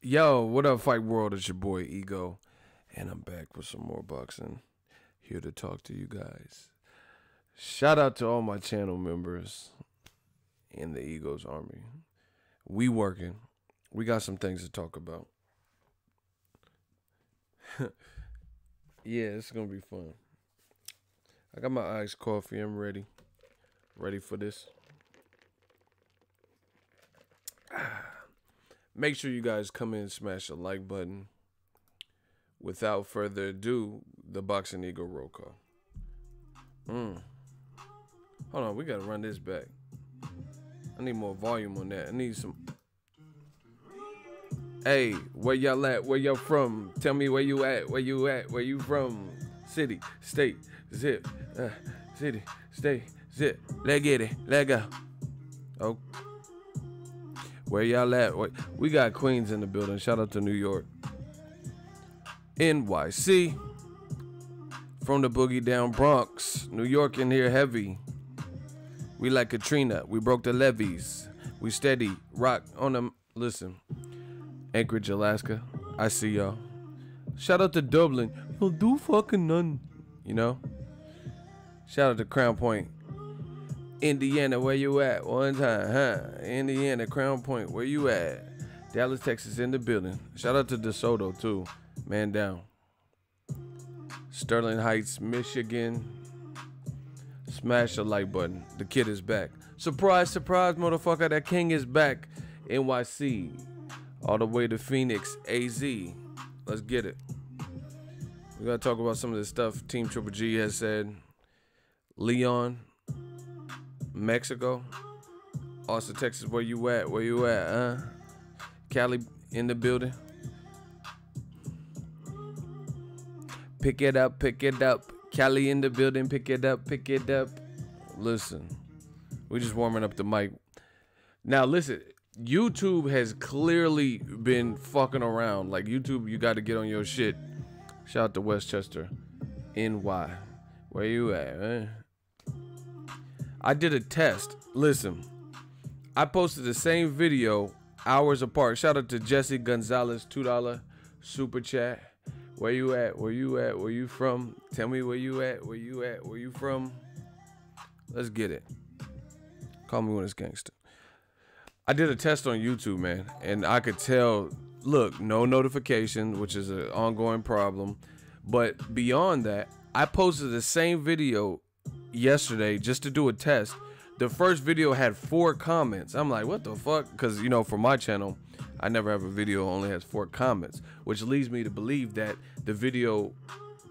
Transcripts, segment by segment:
Yo, what up, Fight World? It's your boy Ego, and I'm back with some more boxing. Here to talk to you guys. Shout out to all my channel members in the Ego's Army. We working. We got some things to talk about. Yeah, it's gonna be fun. I got my iced coffee. I'm ready. Ready for this. Make sure you guys come in and smash the like button. Without further ado, the Boxing Ego roll call. Hold on, we gotta run this back. I need more volume on that. I need some. Hey, where y'all at? Where y'all from? Tell me where you at. Where you at? Where you from? City, state, zip. City, state, zip. Let's get it. Let's go. Oh. Where y'all at? We got Queens in the building. Shout out to New York. NYC. From the boogie down Bronx. New York in here heavy. We like Katrina. We broke the levees. We steady. Rock on them. Listen. Anchorage, Alaska. I see y'all. Shout out to Dublin. You'll do fucking none. You know? Shout out to Crown Point. Indiana, where you at? One time, huh? Indiana, Crown Point, where you at? Dallas, Texas, in the building. Shout out to DeSoto, too. Man down. Sterling Heights, Michigan. Smash the like button. The kid is back. Surprise, surprise, motherfucker. That king is back. NYC. All the way to Phoenix, AZ. Let's get it. We got to talk about some of this stuff Team Triple G has said. Leon. Mexico, Austin, Texas, where you at? Where you at, Cali in the building. Pick it up, pick it up. Cali in the building, pick it up, pick it up. Listen, we just warming up the mic. Now listen, YouTube has clearly been fucking around. Like YouTube, you got to get on your shit. Shout out to Westchester, NY. Where you at, I did a test. Listen, I posted the same video hours apart. Shout out to Jesse Gonzalez, $2 super chat. Where you at? Where you at? Where you from? Tell me where you at. Where you at? Where you from? Let's get it. Call me when it's gangster. I did a test on YouTube, man, and I could tell, look, no notification, which is an ongoing problem. But beyond that, I posted the same video yesterday just to do a test. The first video had 4 comments. I'm like, what the fuck? Because, you know, for my channel, I never have a video only has 4 comments, which leads me to believe that the video,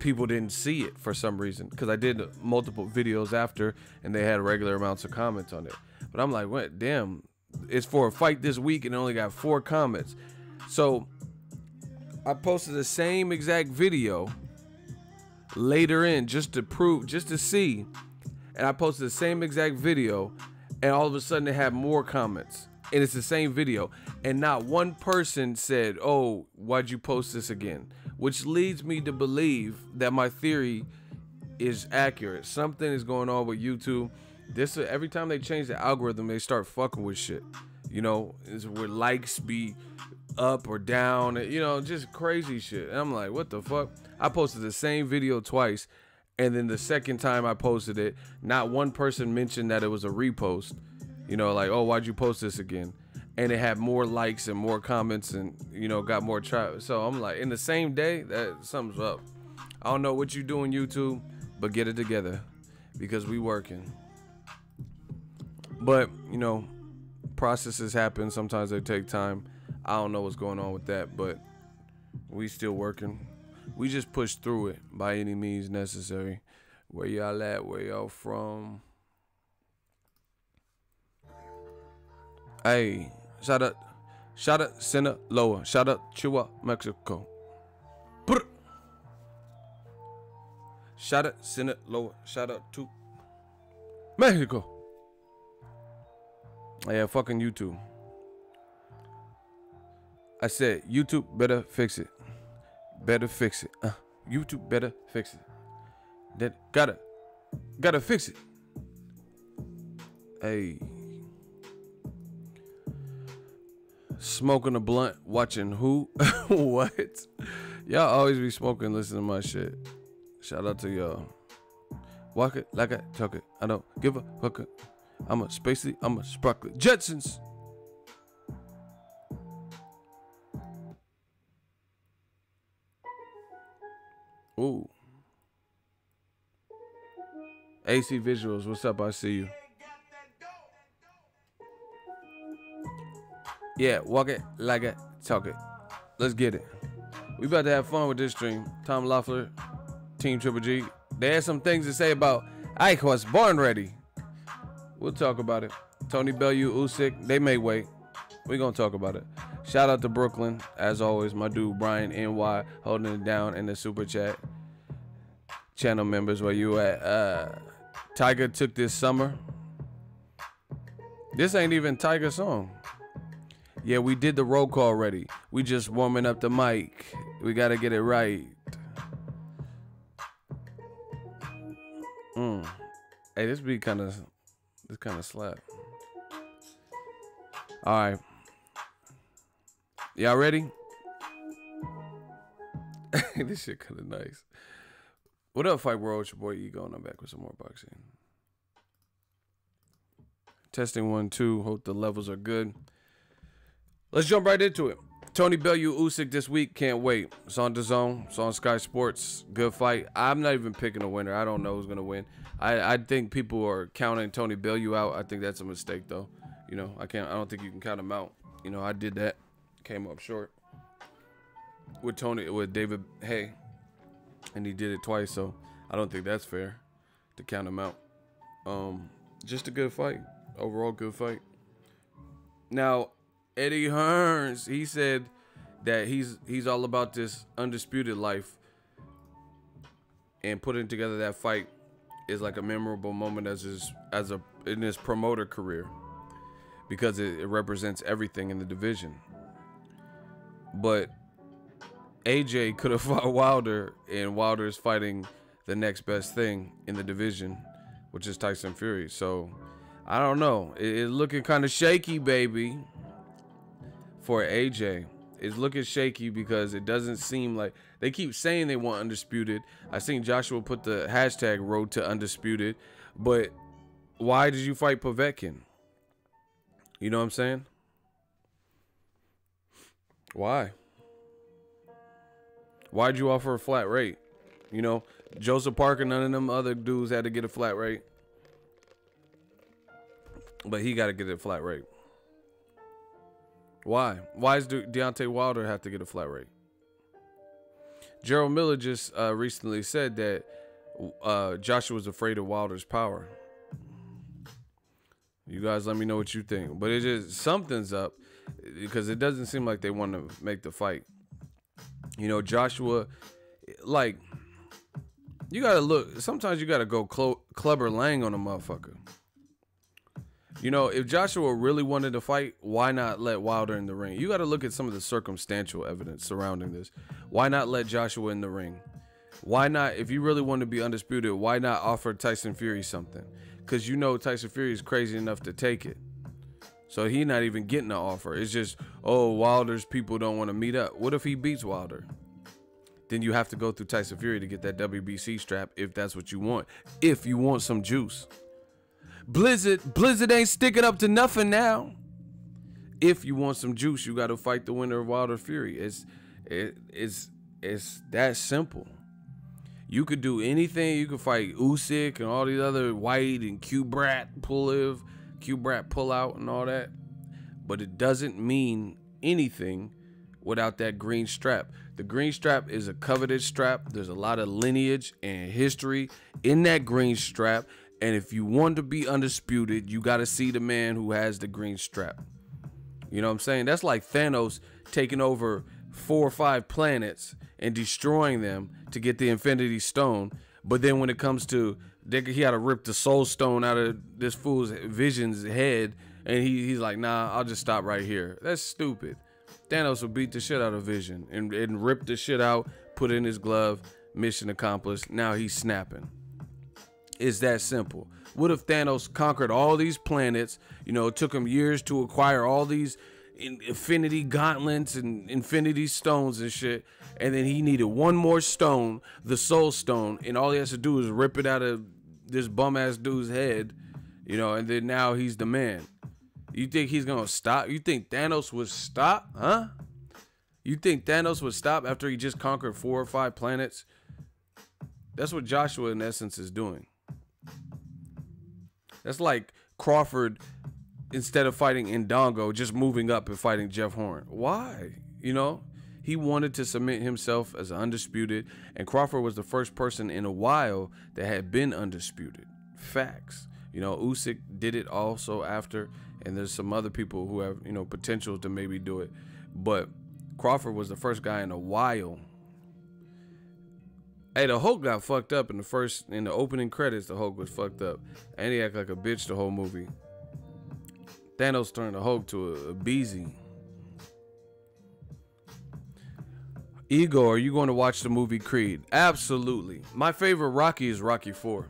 people didn't see it for some reason, because I did multiple videos after and they had regular amounts of comments on it. But I'm like, what? Damn, it's for a fight this week and it only got 4 comments. So I posted the same exact video later in just to see, and I posted the same exact video, and all of a sudden it had more comments, and it's the same video, and not one person said, oh, why'd you post this again? Which leads me to believe that my theory is accurate. Something is going on with YouTube. Every time they change the algorithm, they start fucking with shit, you know, where likes be up or down, you know, just crazy shit. And I'm like, what the fuck? I posted the same video twice, and then the second time I posted it, not one person mentioned that it was a repost. You know, like, oh, why'd you post this again? And it had more likes and more comments and, you know, got more traffic. So I'm like, in the same day, that something's up. I don't know what you doing, YouTube, but get it together, because we working. But, you know, processes happen. Sometimes they take time. I don't know what's going on with that, but we still working. We just push through it by any means necessary. Where y'all at? Where y'all from? Hey, shout out Sinaloa. Shout out Chihuahua, Mexico. Brr. Shout out Sinaloa. Shout out to Mexico. Yeah, fucking YouTube. I said YouTube better fix it. Better fix it. YouTube better fix it. That gotta fix it. Hey. Smoking a blunt, watching who? What? Y'all always be smoking, listening to my shit. Shout out to y'all. Walk it like I talk it. I don't give a fuck. I'm a spacey, I'm a sparkly. Jetsons. Ooh. AC Visuals, what's up? I see you. Yeah, walk it like it, talk it. Let's get it. We about to have fun with this stream. Tom Loeffler, Team Triple G. They had some things to say about Ike was born ready. We'll talk about it. Tony Bellew-Usyk, they may wait. We're going to talk about it. Shout out to Brooklyn, as always. My dude Brian NY holding it down in the super chat. Channel members, where you at? Tiger took this summer. This ain't even Tiger's song. Yeah, we did the roll call already. We just warming up the mic. We got to get it right. Hey, this beat kind of slap. All right. Y'all ready? This shit kind of nice. What up, Fight World? It's your boy Ego, and I'm back with some more boxing. Testing 1, 2. Hope the levels are good. Let's jump right into it. Tony Bellew-Usyk this week. Can't wait. It's on DAZN. It's on Sky Sports. Good fight. I'm not even picking a winner. I don't know who's going to win. I think people are counting Tony Bellew out. I think that's a mistake, though. You know, I don't think you can count him out. You know, I did that. Came up short with David Hay. And he did it twice, so I don't think that's fair to count him out. Just a good fight. Overall good fight. Now, Eddie Hearns, he said that he's all about this undisputed life, and putting together that fight is like a memorable moment in his promoter career, because it represents everything in the division. But AJ could have fought Wilder, and Wilder is fighting the next best thing in the division, which is Tyson Fury. So I don't know. It's looking kind of shaky, baby. For AJ, it's looking shaky because it doesn't seem like they keep saying they want undisputed. I seen Joshua put the hashtag road to undisputed, but why did you fight Povetkin? You know what I'm saying? Why? Why'd you offer a flat rate? You know, Joseph Parker, none of them other dudes had to get a flat rate, but he got to get a flat rate. Why? Why does Deontay Wilder have to get a flat rate? Gerald Miller just recently said that Joshua's afraid of Wilder's power. You guys let me know what you think. But it just, something's up, because it doesn't seem like they want to make the fight. You know, Joshua, like, you got to look. Sometimes you got to go Clubber Lang on a motherfucker. You know, if Joshua really wanted to fight, why not let Wilder in the ring? You got to look at some of the circumstantial evidence surrounding this. Why not let Joshua in the ring? Why not, if you really want to be undisputed, why not offer Tyson Fury something? Because you know Tyson Fury is crazy enough to take it. So he's not even getting an offer. It's just, oh, Wilder's people don't want to meet up. What if he beats Wilder? Then you have to go through Tyson Fury to get that WBC strap, if that's what you want. If you want some juice. Blizzard ain't sticking up to nothing now. If you want some juice, you got to fight the winner of Wilder Fury. It's that simple. You could do anything. You could fight Usyk and all these other White and Q-Brat pull out and all that. But it doesn't mean anything without that green strap. The green strap is a coveted strap. There's a lot of lineage and history in that green strap. And if you want to be undisputed, you got to see the man who has the green strap. You know what I'm saying? That's like Thanos taking over 4 or 5 planets and destroying them to get the Infinity Stone. But then when it comes to, he had to rip the Soul Stone out of this fool's Vision's head. And he's like, nah, I'll just stop right here. That's stupid. Thanos will beat the shit out of Vision and rip the shit out, put it in his glove, mission accomplished. Now he's snapping. It's that simple. What if Thanos conquered all these planets? You know, it took him years to acquire all these infinity gauntlets and infinity stones and shit. And then he needed one more stone, the soul stone, and all he has to do is rip it out of this bum ass dude's head, you know, and then now he's the man. You think he's gonna stop? You think Thanos would stop? Huh? You think Thanos would stop after he just conquered 4 or 5 planets? That's what Joshua in essence is doing. That's like Crawford, instead of fighting Indongo, just moving up and fighting Jeff Horn. Why? You know? He wanted to cement himself as undisputed, and Crawford was the first person in a while that had been undisputed. Facts. You know, Usyk did it also after, and there's some other people who have, you know, potential to maybe do it. But Crawford was the first guy in a while. Hey, the Hulk got fucked up in the opening credits. The Hulk was fucked up, and he acted like a bitch the whole movie. Thanos turned the Hulk to a beezy. Ego, are you going to watch the movie Creed? Absolutely. My favorite Rocky is Rocky 4.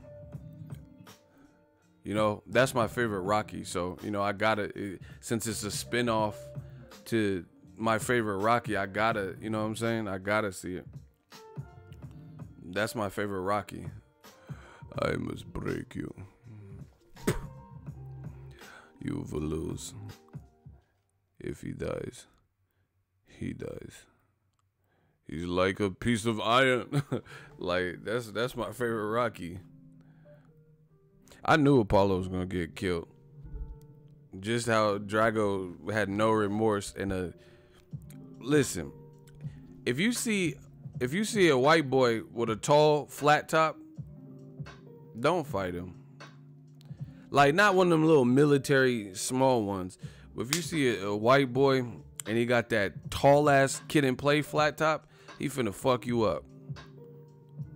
You know, that's my favorite Rocky. So, you know, I gotta, since it's a spinoff to my favorite Rocky, I gotta, you know what I'm saying? I gotta see it. That's my favorite Rocky. I must break you. You will lose. If he dies, he dies. He's like a piece of iron. Like, that's my favorite Rocky. I knew Apollo was gonna get killed. Just how Drago had no remorse and listen, if you see a white boy with a tall flat top, don't fight him. Like, not one of them little military small ones. But if you see a white boy and he got that tall ass Kid and Play flat top, he finna fuck you up.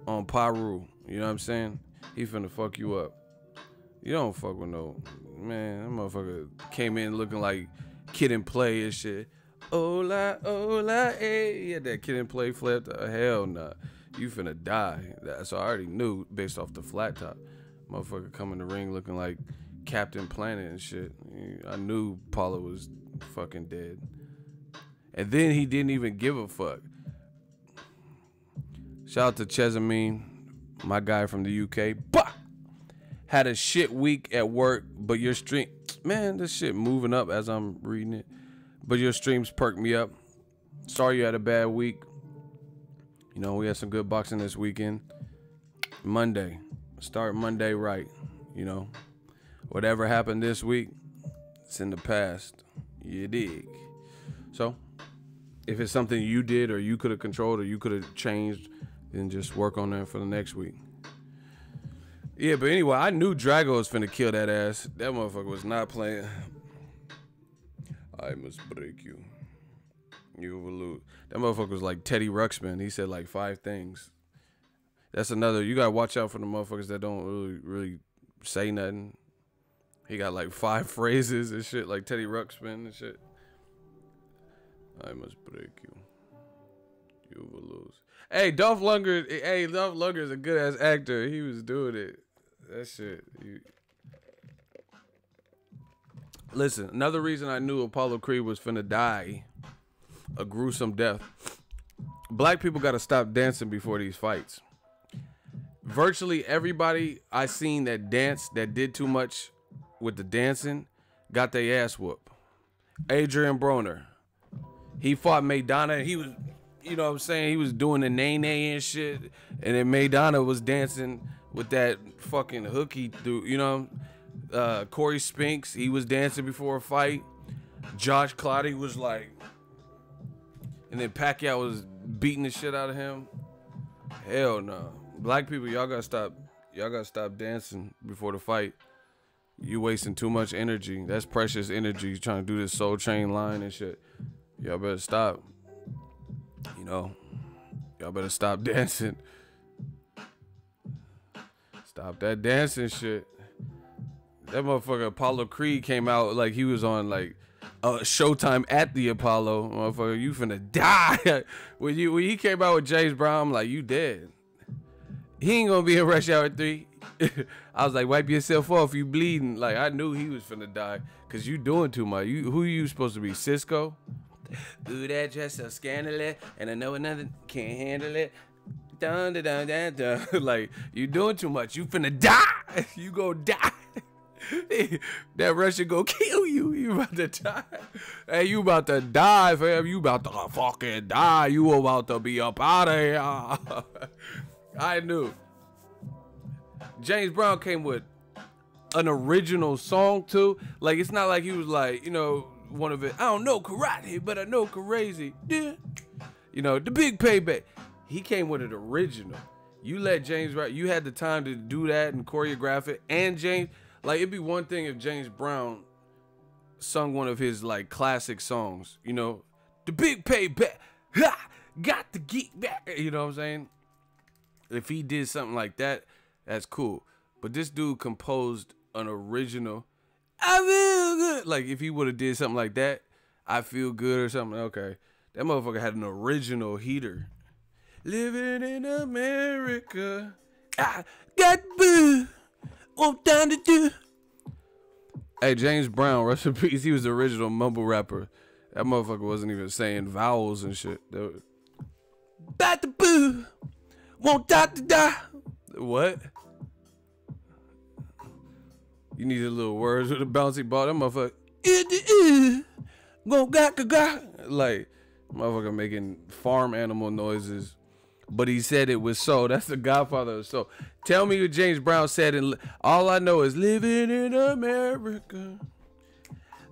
On Paru. You know what I'm saying? He finna fuck you up. You don't fuck with no, man, that motherfucker came in looking like Kid and Play and shit. Hola, hola, hey. He had that Kid and Play flip. Hell nah. You finna die. So I already knew based off the flat top. Motherfucker come in the ring looking like Captain Planet and shit. I knew Paula was fucking dead. And then he didn't even give a fuck. Shout out to Chesamine, my guy from the UK. Bah! Had a shit week at work, but your stream, man, this shit moving up as I'm reading it. But your streams perked me up. Sorry you had a bad week. You know, we had some good boxing this weekend. Monday. Start Monday right. You know, whatever happened this week, it's in the past. You dig? So, if it's something you did or you could have controlled or you could have changed, then just work on that for the next week. Yeah, but anyway, I knew Drago was finna kill that ass. That motherfucker was not playing. I must break you. You will lose. That motherfucker was like Teddy Ruxpin. He said like 5 things. That's another. You gotta watch out for the motherfuckers that don't really say nothing. He got like 5 phrases and shit, like Teddy Ruxpin and shit. I must break you. You will lose. Hey, Dolph Lundgren. Hey, Dolph Lundgren's a good ass actor. He was doing it. That shit. Listen, another reason I knew Apollo Creed was finna die a gruesome death. Black people gotta stop dancing before these fights. Virtually everybody I seen that danced, that did too much with the dancing, got their ass whooped. Adrian Broner. He fought Maidana. He was, you know what I'm saying, he was doing the nay-nay and shit. And then Maidana was dancing with that fucking hooky dude, you know. Corey Spinks, he was dancing before a fight. Josh Clottey was like, and then Pacquiao was beating the shit out of him. Hell no. Black people, y'all gotta stop dancing before the fight. You wasting too much energy. That's precious energy. You trying to do this Soul Train line and shit. Y'all better stop. You know, y'all better stop dancing. Stop that dancing shit. That motherfucker Apollo Creed came out like he was on like Showtime at the Apollo. Motherfucker, you finna die. When he came out with James Brown, I'm like, you dead. He ain't gonna be in Rush Hour 3. I was like, wipe yourself off, you bleeding. Like, I knew he was finna die. Cause you doing too much. Who you supposed to be, Cisco? Ooh, that dress so scandalous, and I know another can't handle it. Dun, dun, dun, dun, dun. Like, you doing too much. You finna die. You gonna die. That Russian gonna kill you. You about to die. Hey, you about to die, fam. You about to fucking die. You about to be up out of here. I knew. James Brown came with an original song too. Like, it's not like he was like, you know, one of it. I don't know karate, but I know crazy. Yeah. You know, the big payback. He came with an original. You let James Brown, you had the time to do that and choreograph it. And James, like, it'd be one thing if James Brown sung one of his like classic songs, you know, the big payback. Ha! Got to get back. You know what I'm saying? If he did something like that, that's cool. But this dude composed an original. I feel good. Like, if he would have did something like that, I feel good or something. Okay. That motherfucker had an original heater. Living in America. I got boo. What time to do? Hey, James Brown, rest in peace. He was the original mumble rapper. That motherfucker wasn't even saying vowels and shit. Bat the boo. Won't die to die. What? You need a little words with a bouncy ball. That motherfucker. Like, motherfucker making farm animal noises. But he said it was so. That's the Godfather of soul. Tell me what James Brown said. And all I know is living in America.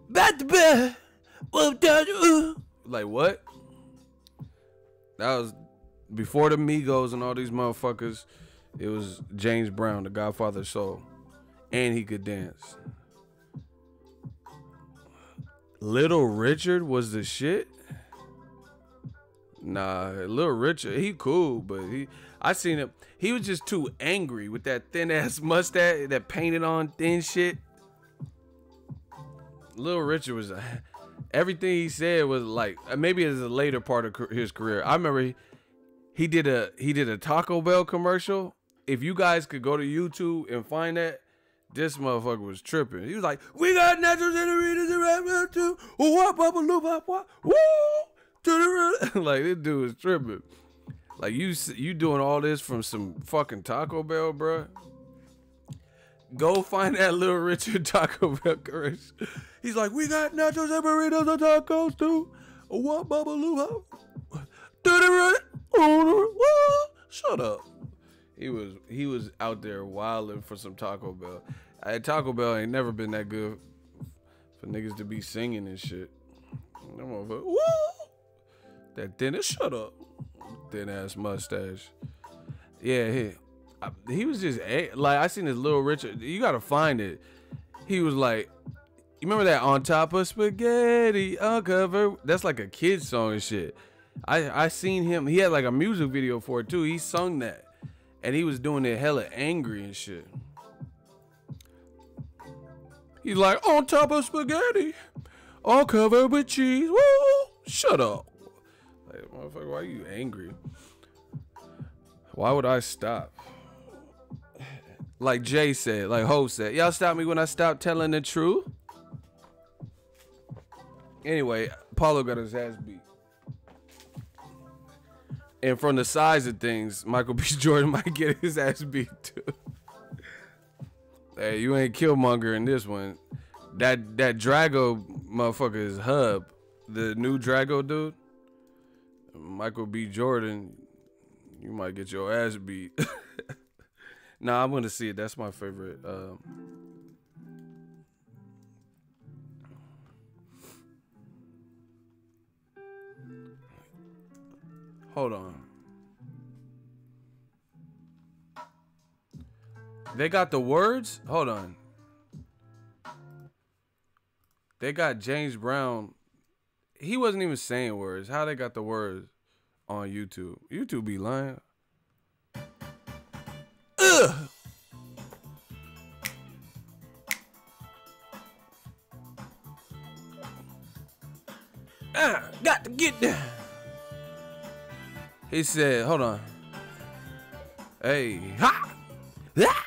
Bat the bed. Like, what? That was before the Migos and all these motherfuckers. It was James Brown, the Godfather of soul. And he could dance. Little Richard was the shit? Nah, Little Richard, he cool, but I seen him. He was just too angry with that thin ass mustache, that painted on thin shit. Little Richard was, everything he said was like, maybe it's a later part of his career. I remember he did a Taco Bell commercial. If you guys could go to YouTube and find that, this motherfucker was tripping. He was like, we got natural generators and right too. Woo! To the like, this dude was tripping. Like, you doing all this from some fucking Taco Bell, bro? Go find that Little Richard Taco Bell commercial. He's like, we got nachos and burritos and tacos too. What bubble Shut up. He was out there wilding for some Taco Bell. Taco Bell ain't never been that good for niggas to be singing and shit. That motherfucker, woo! That thin, shut up. Thin ass mustache. Yeah, he was just like, I seen this Little Richard. You gotta find it. He was like, you remember that On Top of Spaghetti Uncovered? That's like a kid's song and shit. I seen him. He had like a music video for it too. He sung that, and he was doing it hella angry and shit. He's like, on top of spaghetti, all covered with cheese. Woo! Shut up. Like, motherfucker, why are you angry? Why would I stop? Like Jay said, like Ho said, y'all stop me when I stop telling the truth. Anyway, Paulo got his ass beat. And from the size of things, Michael B. Jordan might get his ass beat too. Hey, you ain't Killmonger in this one. That Drago motherfucker is Hub. The new Drago dude. Michael B. Jordan, you might get your ass beat. Nah, I'm gonna see it. That's my favorite. Hold on. They got the words? Hold on. They got James Brown. He wasn't even saying words. How they got the words on YouTube? YouTube be lying. Ugh. Got to get there. He said, hold on. Hey, ha! Ah!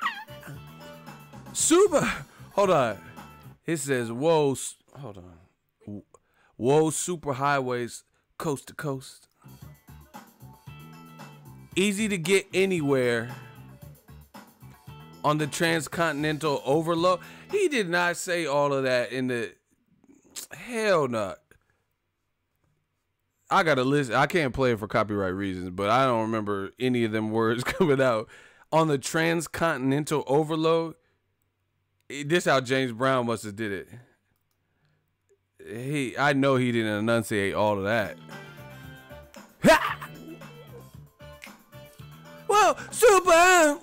Super. Hold on. It says, whoa. Hold on. Whoa, super highways, coast to coast. Easy to get anywhere on the transcontinental overload. He did not say all of that in the. Hell no. I gotta listen. I can't play it for copyright reasons, but I don't remember any of them words coming out. On the transcontinental overload. This how James Brown must have did it. I know he didn't enunciate all of that. Ha! Well, super.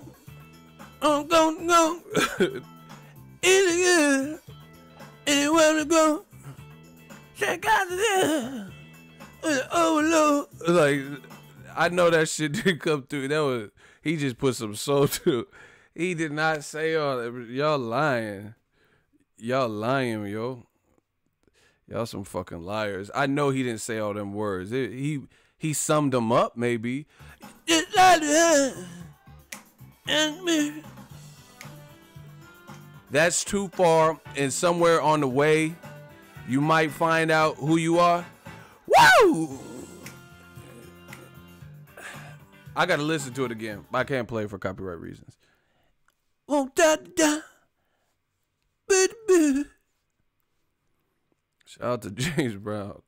I'm gonna go. Anywhere to go. Check out the overload. Like, I know that shit didn't come through. That was, he just put some soul to it. He did not say all that. Y'all lying. Y'all lying, yo. Y'all some fucking liars. I know he didn't say all them words. He summed them up, maybe. Just like and me. That's too far, and somewhere on the way, you might find out who you are. Woo! I gotta listen to it again. I can't play it for copyright reasons. Shout out to James Brown.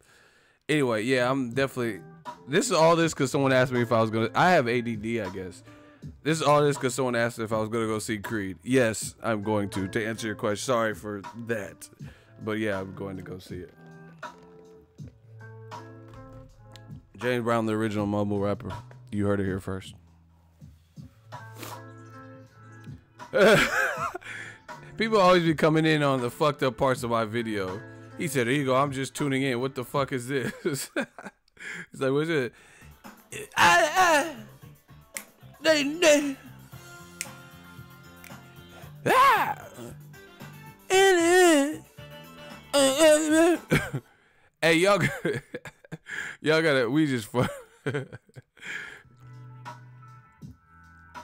Anyway, yeah, I'm definitely. This is all this because someone asked me if I was gonna. I have ADD, I guess. This is all this because someone asked if I was gonna go see Creed. Yes, I'm going to. To answer your question, sorry for that, but yeah, I'm going to go see it. James Brown, the original mumble rapper. You heard it here first. People always be coming in on the fucked up parts of my video. He said, "There you go. I'm just tuning in. What the fuck is this?" It's like, what's it? Hey, y'all gotta. We just fuck.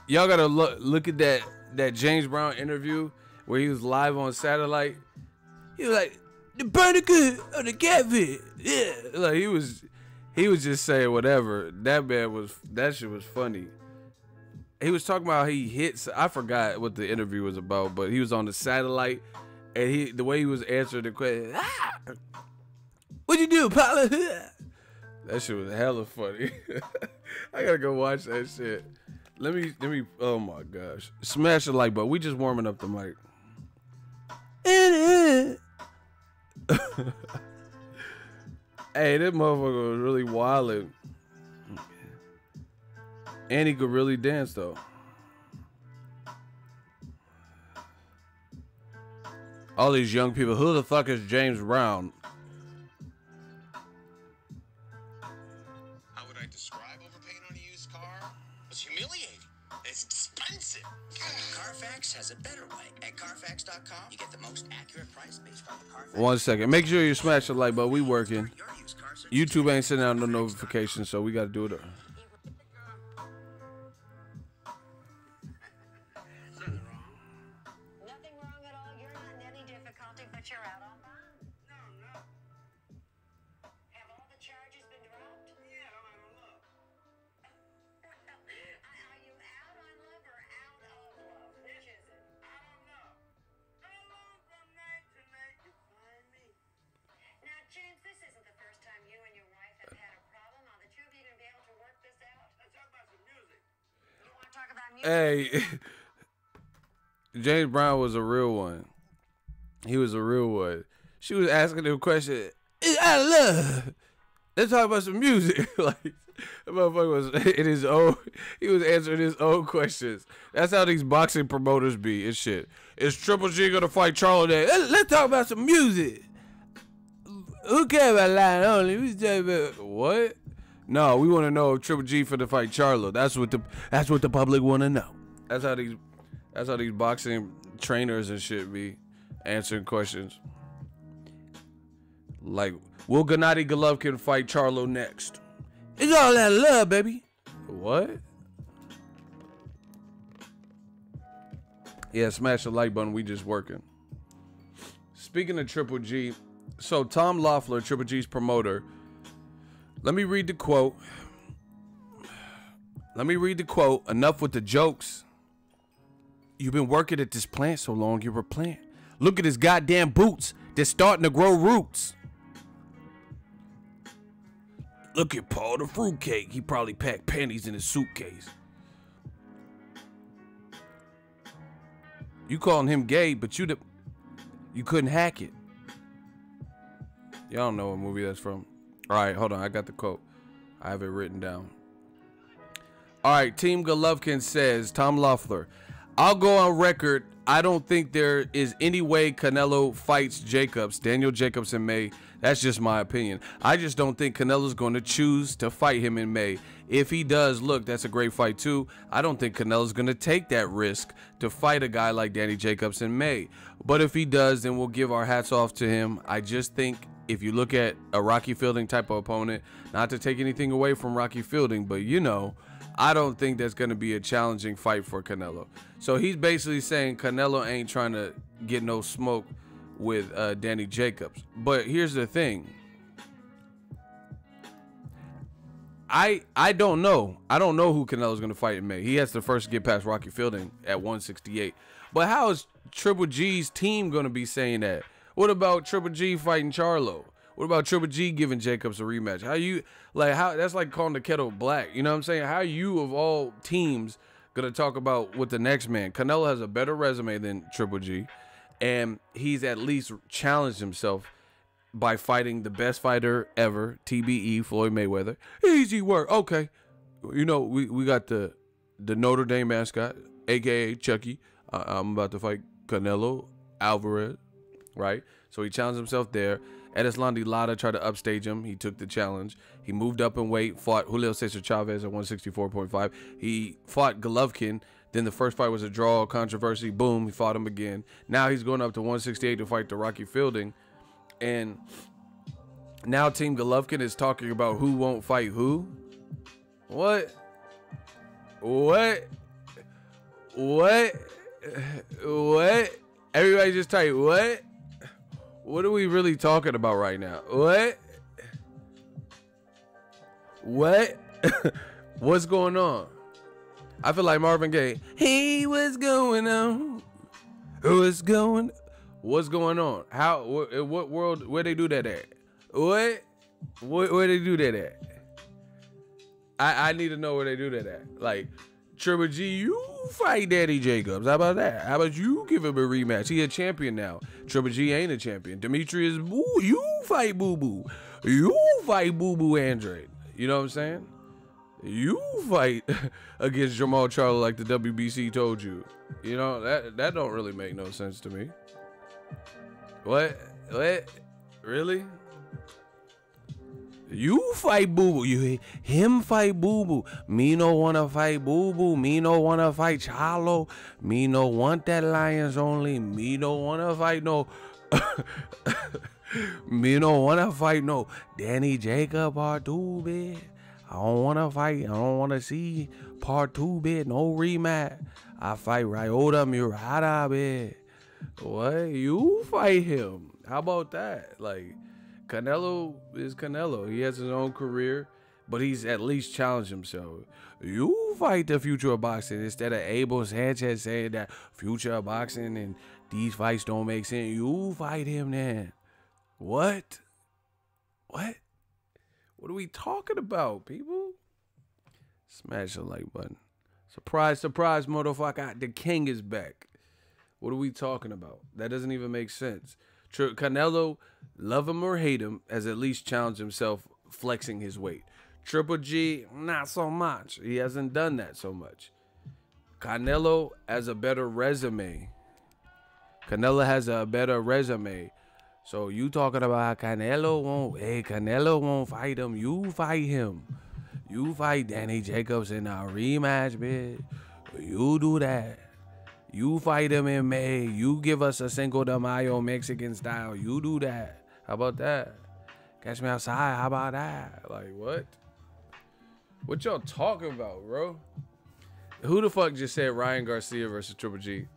Y'all gotta look at that James Brown interview where he was live on satellite. He was like, the barnacle of the catfish. Yeah. Like he was just saying whatever. That shit was funny. He was talking about how he hits. I forgot what the interview was about, but he was on the satellite and the way he was answering the question, what'd you do, Papa? That shit was hella funny. I gotta go watch that shit. Let me, oh my gosh. Smash the like button. We just warming up the mic. Hey, that motherfucker was really wildin'. And he could really dance though. All these young people, who the fuck is James Brown? How would I describe overpaying on a used car? It's humiliating. It's expensive. Carfax has a better way. At Carfax.com, you get the most accurate price based on the Carfax. 1 second. Make sure you smash the like button. We working. YouTube ain't sending out no notifications, so we got to do it. Nothing wrong at all. You're not in any difficulty, but you're out on bond. No. Have all the charges been dropped? Yeah, I'm out on love. Are you out on love or out of love? Which is it? Out on love. Alone from night to night, you find me. Now, James, this isn't the first time you and your wife have had a problem. Are the two of you going to be able to work this out? Let's talk about some music. You want to talk about music? Hey, James Brown was a real one. He was a real one. She was asking him a question. It's out of love. Let's talk about some music. Like, the motherfucker was in his own. He was answering his own questions. That's how these boxing promoters be and shit. Is Triple G gonna fight Charlo today? Let's talk about some music. Who cares about line only? We talk about what? No, we want to know if Triple G for the fight Charlo. That's what the public want to know. That's how these boxing trainers and shit be answering questions. Like, will Gennady Golovkin fight Charlo next? It's all that love, baby. What? Yeah, smash the like button. We just working. Speaking of Triple G, so Tom Loeffler, Triple G's promoter. Let me read the quote. Enough with the jokes. You've been working at this plant so long, you're a plant. Look at his goddamn boots. They're starting to grow roots. Look at Paul the fruitcake. He probably packed panties in his suitcase. You calling him gay, but you couldn't hack it. Y'all don't know what movie that's from. All right, hold on. I got the quote. I have it written down. All right, Team Golovkin says, Tom Loeffler, I'll go on record. I don't think there is any way Canelo fights Daniel Jacobs in May. That's just my opinion. I just don't think Canelo's going to choose to fight him in May. If he does, look, that's a great fight too. I don't think Canelo's going to take that risk to fight a guy like Danny Jacobs in May. But if he does, then we'll give our hats off to him. I just think if you look at a Rocky Fielding type of opponent, not to take anything away from Rocky Fielding, but you know, I don't think that's going to be a challenging fight for Canelo. So he's basically saying Canelo ain't trying to get no smoke with Danny Jacobs. But here's the thing. I don't know. I don't know who Canelo's going to fight in May. He has to first get past Rocky Fielding at 168. But how is Triple G's team going to be saying that? What about Triple G fighting Charlo? What about Triple G giving Jacobs a rematch? How that's like calling the kettle black. You know what I'm saying? How you of all teams gonna talk about what the next man? Canelo has a better resume than Triple G, and he's at least challenged himself by fighting the best fighter ever, TBE, Floyd Mayweather. Easy work. Okay. You know, we got the Notre Dame mascot, aka Chucky. I'm about to fight Canelo Alvarez, right? So he challenged himself there. Erislandy Lara tried to upstage him. He took the challenge. He moved up in weight, fought Julio Cesar Chavez at 164.5. He fought Golovkin. Then the first fight was a draw, controversy. Boom, he fought him again. Now he's going up to 168 to fight the Rocky Fielding. And now Team Golovkin is talking about who won't fight who. What? Everybody just type, what? What are we really talking about right now? What? What's going on? I feel like Marvin Gaye. Hey, what's going on? What's going on? How? What world? Where they do that at? What? Where they do that at? I need to know where they do that at. Like, Triple G, you fight Danny Jacobs. How about that? How about you give him a rematch? He a champion now. Triple G ain't a champion. Demetrius, you fight Boo Boo. You fight Boo Boo Andrade. You know what I'm saying? You fight against Jamal Charlo like the WBC told you. You know, that don't really make no sense to me. What? Really? You fight Boo Boo. Him fight Boo Boo. Me no wanna fight Boo Boo. Me no wanna fight Charlo. Me no want that Lions only. Me no wanna fight no. Me no wanna fight no Danny Jacob part 2 bit. I don't wanna fight. I don't wanna see part 2 bit. No rematch. I fight Ryota Murata bit. What? You fight him. How about that? Like, Canelo is Canelo. He has his own career, but he's at least challenged himself. You fight the future of boxing instead of Abel Sanchez saying that future of boxing and these fights don't make sense. You fight him then. What? What are we talking about, people? Smash the like button. Surprise, surprise, motherfucker. The king is back. What are we talking about? That doesn't even make sense. Canelo, love him or hate him, has at least challenged himself flexing his weight. Triple G, not so much. He hasn't done that so much. Canelo has a better resume. So you talking about Canelo won't fight him. You fight him. You fight Danny Jacobs in a rematch, bitch. You do that. You fight him in May. You give us a Cinco de Mayo Mexican style. You do that. How about that? Catch me outside. How about that? Like, what? What y'all talking about, bro? Who the fuck just said Ryan Garcia versus Triple G?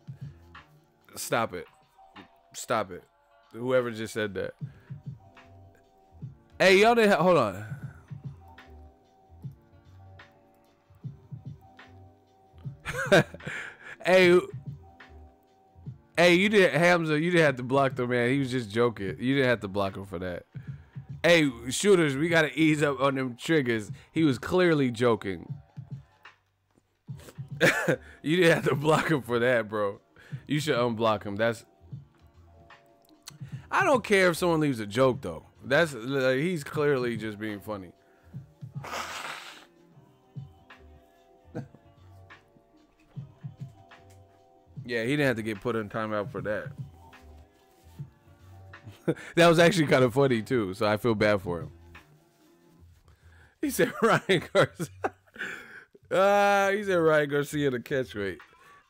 Stop it. Stop it. Whoever just said that. Hey, y'all didn't hold on. Hey, you didn't Hamza. You didn't have to block the man. He was just joking. You didn't have to block him for that. Hey, shooters, we gotta ease up on them triggers. He was clearly joking. You didn't have to block him for that, bro. You should unblock him. I don't care if someone leaves a joke though. He's clearly just being funny. Yeah, he didn't have to get put in timeout for that. That was actually kind of funny too, so I feel bad for him. He said Ryan Garcia. He said Ryan Garcia the catch weight.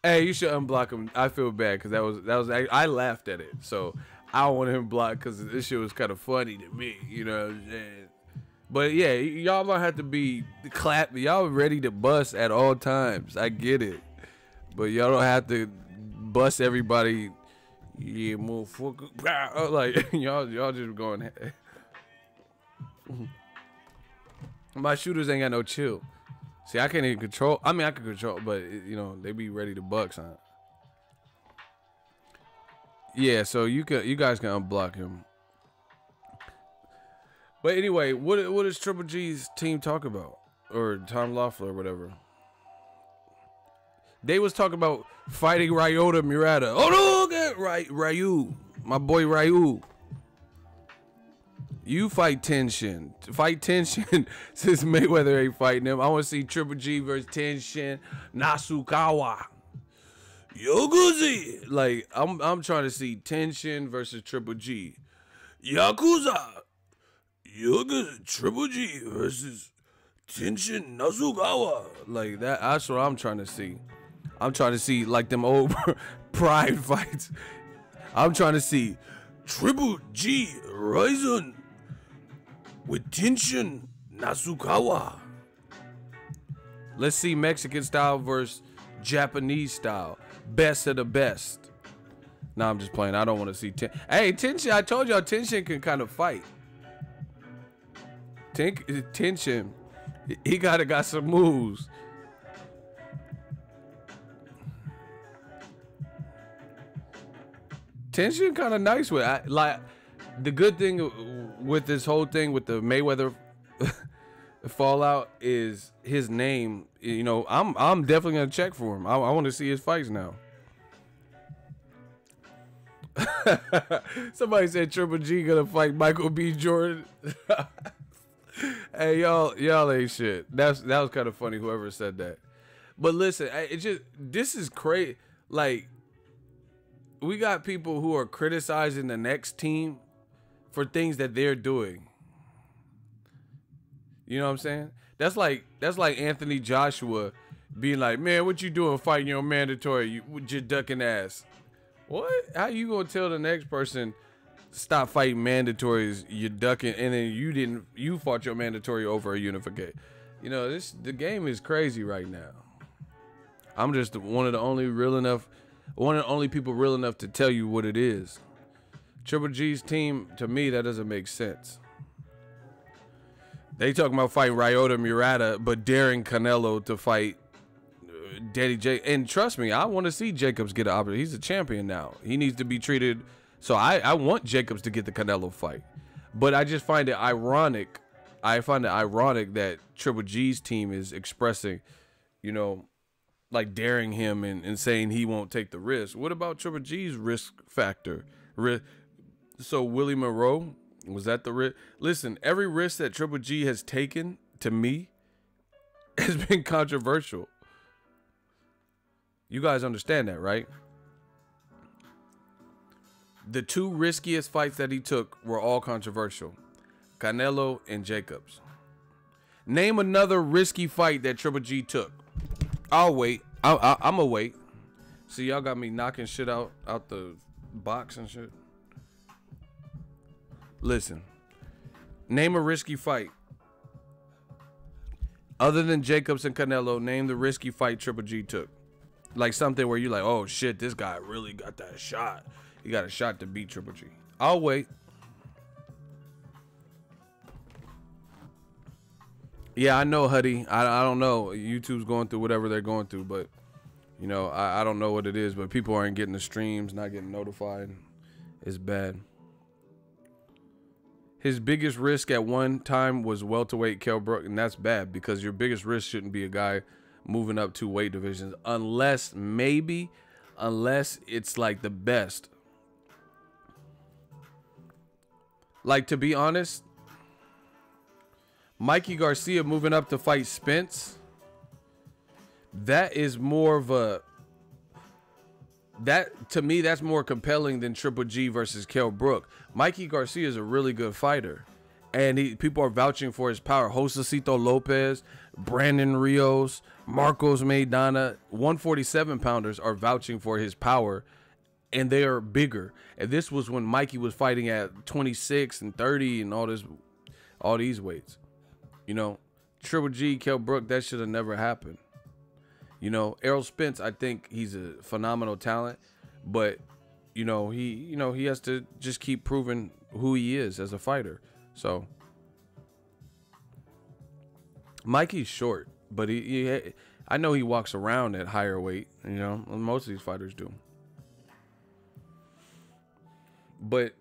Hey, you should unblock him. I feel bad because that was I laughed at it, so I don't want him blocked because this shit was kind of funny to me. You know what I'm saying? But yeah, y'all gonna have to be clap. Y'all ready to bust at all times. I get it, but y'all don't have to bust everybody. Yeah, motherfucker. Like y'all just going. My shooters ain't got no chill. See, I can't even control. I mean, I can control, but you know they be ready to buck, son. Yeah, so you guys can unblock him. But anyway, what does Triple G's team talk about, or Tom Loeffler or whatever? They was talking about fighting Ryota Murata. Oh no, okay, Ryu, my boy Ryu. You fight Tenshin. Fight Tenshin since Mayweather ain't fighting him. I want to see Triple G versus Tenshin Nasukawa. Yoguzi. Like, I'm trying to see Tenshin versus Triple G. Yakuza. Yoguzi. Triple G versus Tenshin Nasukawa. Like, that's what I'm trying to see. I'm trying to see, like, them old pride fights. I'm trying to see Triple G Ryzen with Tenshin Nasukawa. Let's see Mexican style versus Japanese style. Best of the best. Nah, I'm just playing. I don't want to see Hey, Tenshin, I told y'all Tenshin can kind of fight. Tenshin, he got some moves. Tenshin kind of nice with it. Like, the good thing with this whole thing with the Mayweather fallout is his name. You know, I'm definitely gonna check for him. I want to see his fights now. Somebody said Triple G gonna fight Michael B. Jordan. Hey, y'all ain't shit. That was kind of funny. Whoever said that. But listen, this is crazy. Like, we got people who are criticizing the next team for things that they're doing. You know what I'm saying? That's like Anthony Joshua being like, man, what you doing fighting your mandatory? You just ducking ass. What? How you gonna tell the next person stop fighting mandatories? You ducking, and then you fought your mandatory over a unificate. You know, the game is crazy right now. I'm just one of the only people real enough to tell you what it is. Triple G's team, to me, that doesn't make sense. They talking about fighting Ryota Murata, but daring Canelo to fight Danny J. And trust me, I want to see Jacobs get an opportunity. He's a champion now. He needs to be treated. So I want Jacobs to get the Canelo fight. But I just find it ironic. I find it ironic that Triple G's team is expressing, you know, like daring him and saying he won't take the risk. What about Triple G's risk factor? So Willie Monroe, was that the risk? Listen, every risk that Triple G has taken, to me, has been controversial. You guys understand that, right? The two riskiest fights that he took were all controversial. Canelo and Jacobs. Name another risky fight that Triple G took. I'll wait. I'm gonna wait. See, y'all got me knocking shit out the box and shit. Listen. Name a risky fight. Other than Jacobs and Canelo, name the risky fight Triple G took. Like something where you're like, oh shit, this guy really got that shot. He got a shot to beat Triple G. I'll wait. Yeah, I know, Huddy. I don't know. YouTube's going through whatever they're going through, but you know, I don't know what it is, but people aren't getting the streams, not getting notified. It's bad. His biggest risk at one time was welterweight Kell Brook, and that's bad because your biggest risk shouldn't be a guy moving up 2 weight divisions unless it's like the best. Like, to be honest, Mikey Garcia moving up to fight Spence, that is more of a, that to me, that's more compelling than Triple G versus Kell Brook. Mikey Garcia is a really good fighter, and people are vouching for his power. Josecito Lopez, Brandon Rios, Marcos Maidana, 147 pounders are vouching for his power, and they are bigger. And this was when Mikey was fighting at 26 and 30 and all these weights. You know, Triple G, Kell Brook, that should have never happened. You know, Errol Spence, I think he's a phenomenal talent, but you know, he has to just keep proving who he is as a fighter. So Mikey's short, but I know he walks around at higher weight, you know, most of these fighters do. But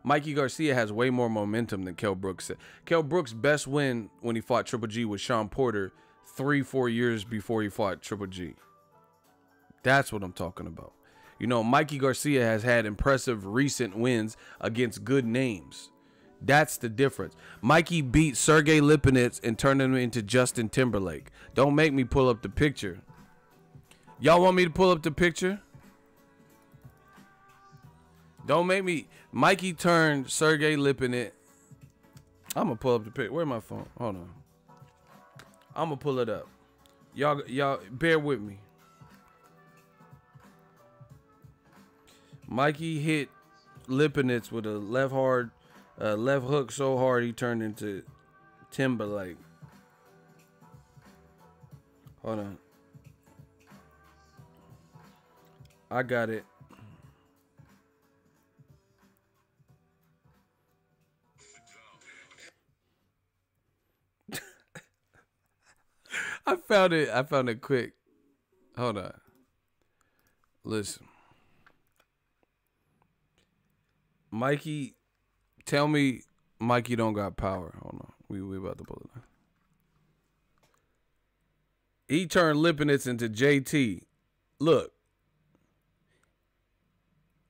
Mikey Garcia has way more momentum than Kell Brooks. Kell Brooks' best win when he fought Triple G was Sean Porter 3-4 years before he fought Triple G. That's what I'm talking about. You know, Mikey Garcia has had impressive recent wins against good names. That's the difference. Mikey beat Sergey Lipinets and turned him into Justin Timberlake. Don't make me pull up the picture. Y'all want me to pull up the picture? Don't make me. Mikey turned Sergey Lipinets. I'm going to pull up the picture. Where's my phone? Hold on. I'm going to pull it up. Y'all bear with me. Mikey hit Lipinets with a left hook so hard he turned into Timberlake. Hold on. I got it. I found it quick. Hold on. Listen. Mikey, tell me Mikey don't got power. Hold on. We about to pull it out. He turned Lipinets into JT. Look.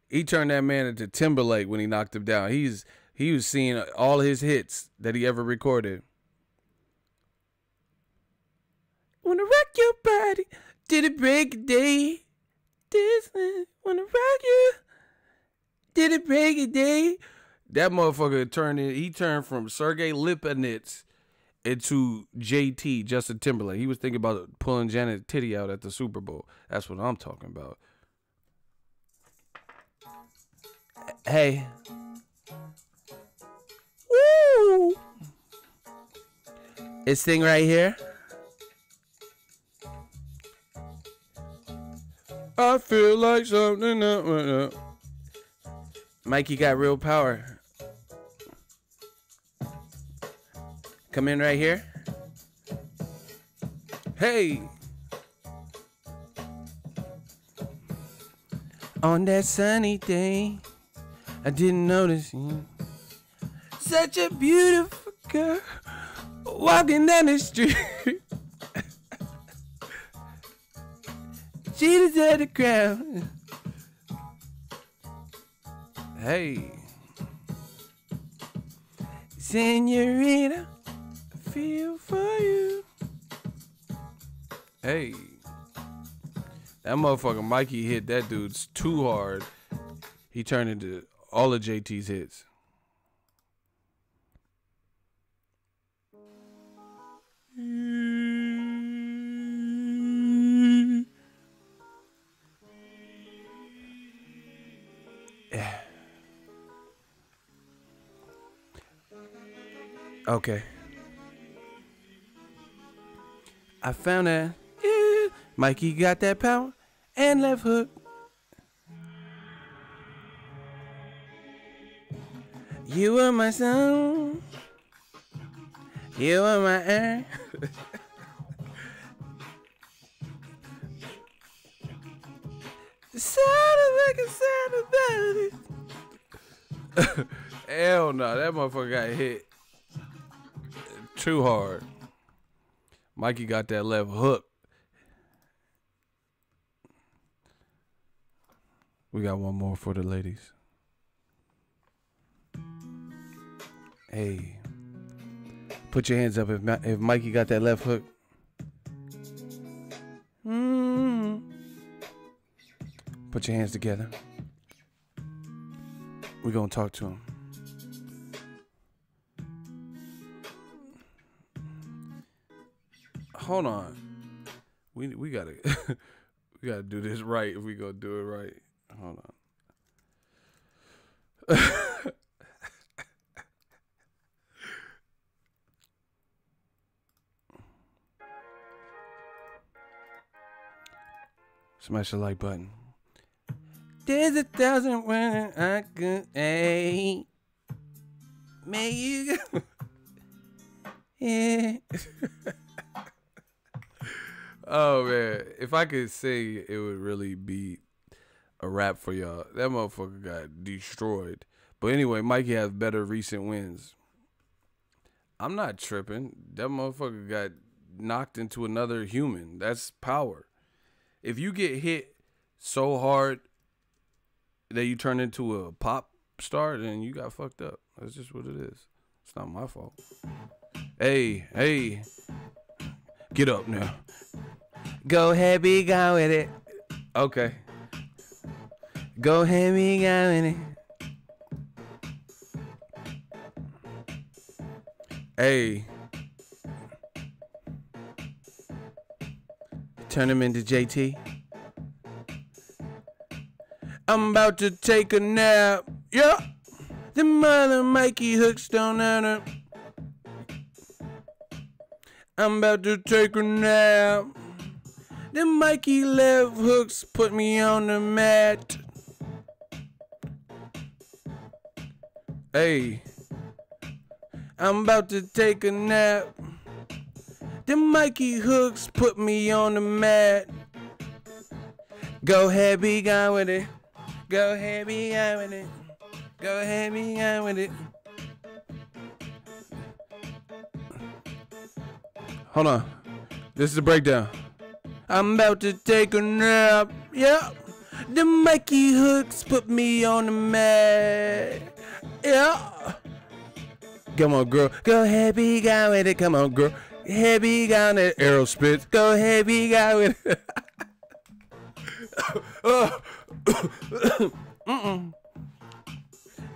He turned that man into Timberlake when he knocked him down. He was seeing all his hits that he ever recorded. Wanna rock your body, did it break a day? Disney, wanna rock you, did it break a day? That motherfucker he turned from Sergey Lipinets into JT, Justin Timberlake. He was thinking about pulling Janet Titty out at the Super Bowl. That's what I'm talking about. Hey. Woo! This thing right here. I feel like something up. Mikey got real power. Come in right here. Hey. On that sunny day, I didn't notice you. Such a beautiful girl walking down the street. She deserved the crown. Hey. Senorita, I feel for you. Hey. That motherfucker Mikey hit that dude's too hard. He turned into all of JT's hits. Okay. I found that. Mikey got that power and left hook. You are my son. You are my air. Hell no, that motherfucker got hit too hard. Mikey got that left hook. We got one more for the ladies. Hey, put your hands up if Mikey got that left hook. Put your hands together. We're gonna talk to him. Hold on. We gotta we gotta do this right if we gonna do it right. Hold on. Smash the like button. There's 1,000 when I could, hey, may you go. Yeah. Oh man, if I could sing, it would really be a rap for y'all. That motherfucker got destroyed. But anyway, Mikey has better recent wins. I'm not tripping. That motherfucker got knocked into another human. That's power. If you get hit so hard that you turn into a pop star, then you got fucked up. That's just what it is. It's not my fault. Hey, get up now. Go ahead, be gone with it. Okay. Go ahead, be gone with it. Hey. Turn him into JT. I'm about to take a nap. Yeah. The mother Mikey hooks don't earn her. I'm about to take a nap. The Mikey left hooks put me on the mat. Hey. I'm about to take a nap. The Mikey hooks put me on the mat. Go ahead, be gone with it. Go ahead, be gone with it. Go ahead, be gone with it. Hold on. This is the breakdown. I'm about to take a nap. Yeah. The Mikey hooks put me on the mat. Yeah. Come on, girl. Go ahead, be gone with it. Come on, girl. Heavy gun at arrow spits. Go heavy guy with it.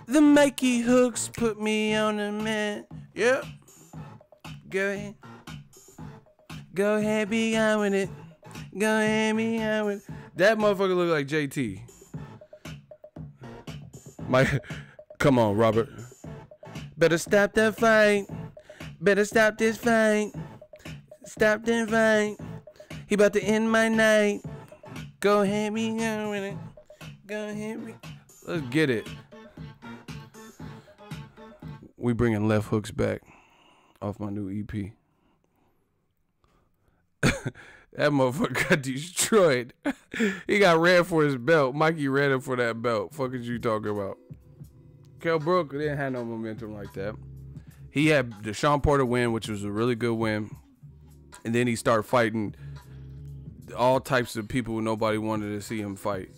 The Mikey hooks put me on the mat. Yep. Go ahead. Go ahead, be on with it. Go ahead, be on with it. That motherfucker look like JT. Come on, Robert. Better stop that fight. Better stop this fight. Stop that fight. He about to end my night. Go ahead, be on with it. Go ahead, be. Let's get it. We bringing left hooks back off my new EP. That motherfucker got destroyed. He got ran for his belt. Mikey ran him for that belt. Fuck is you talking about? Kell Brook didn't have no momentum like that. He had the Sean Porter win, which was a really good win. And then he started fighting all types of people who nobody wanted to see him fight.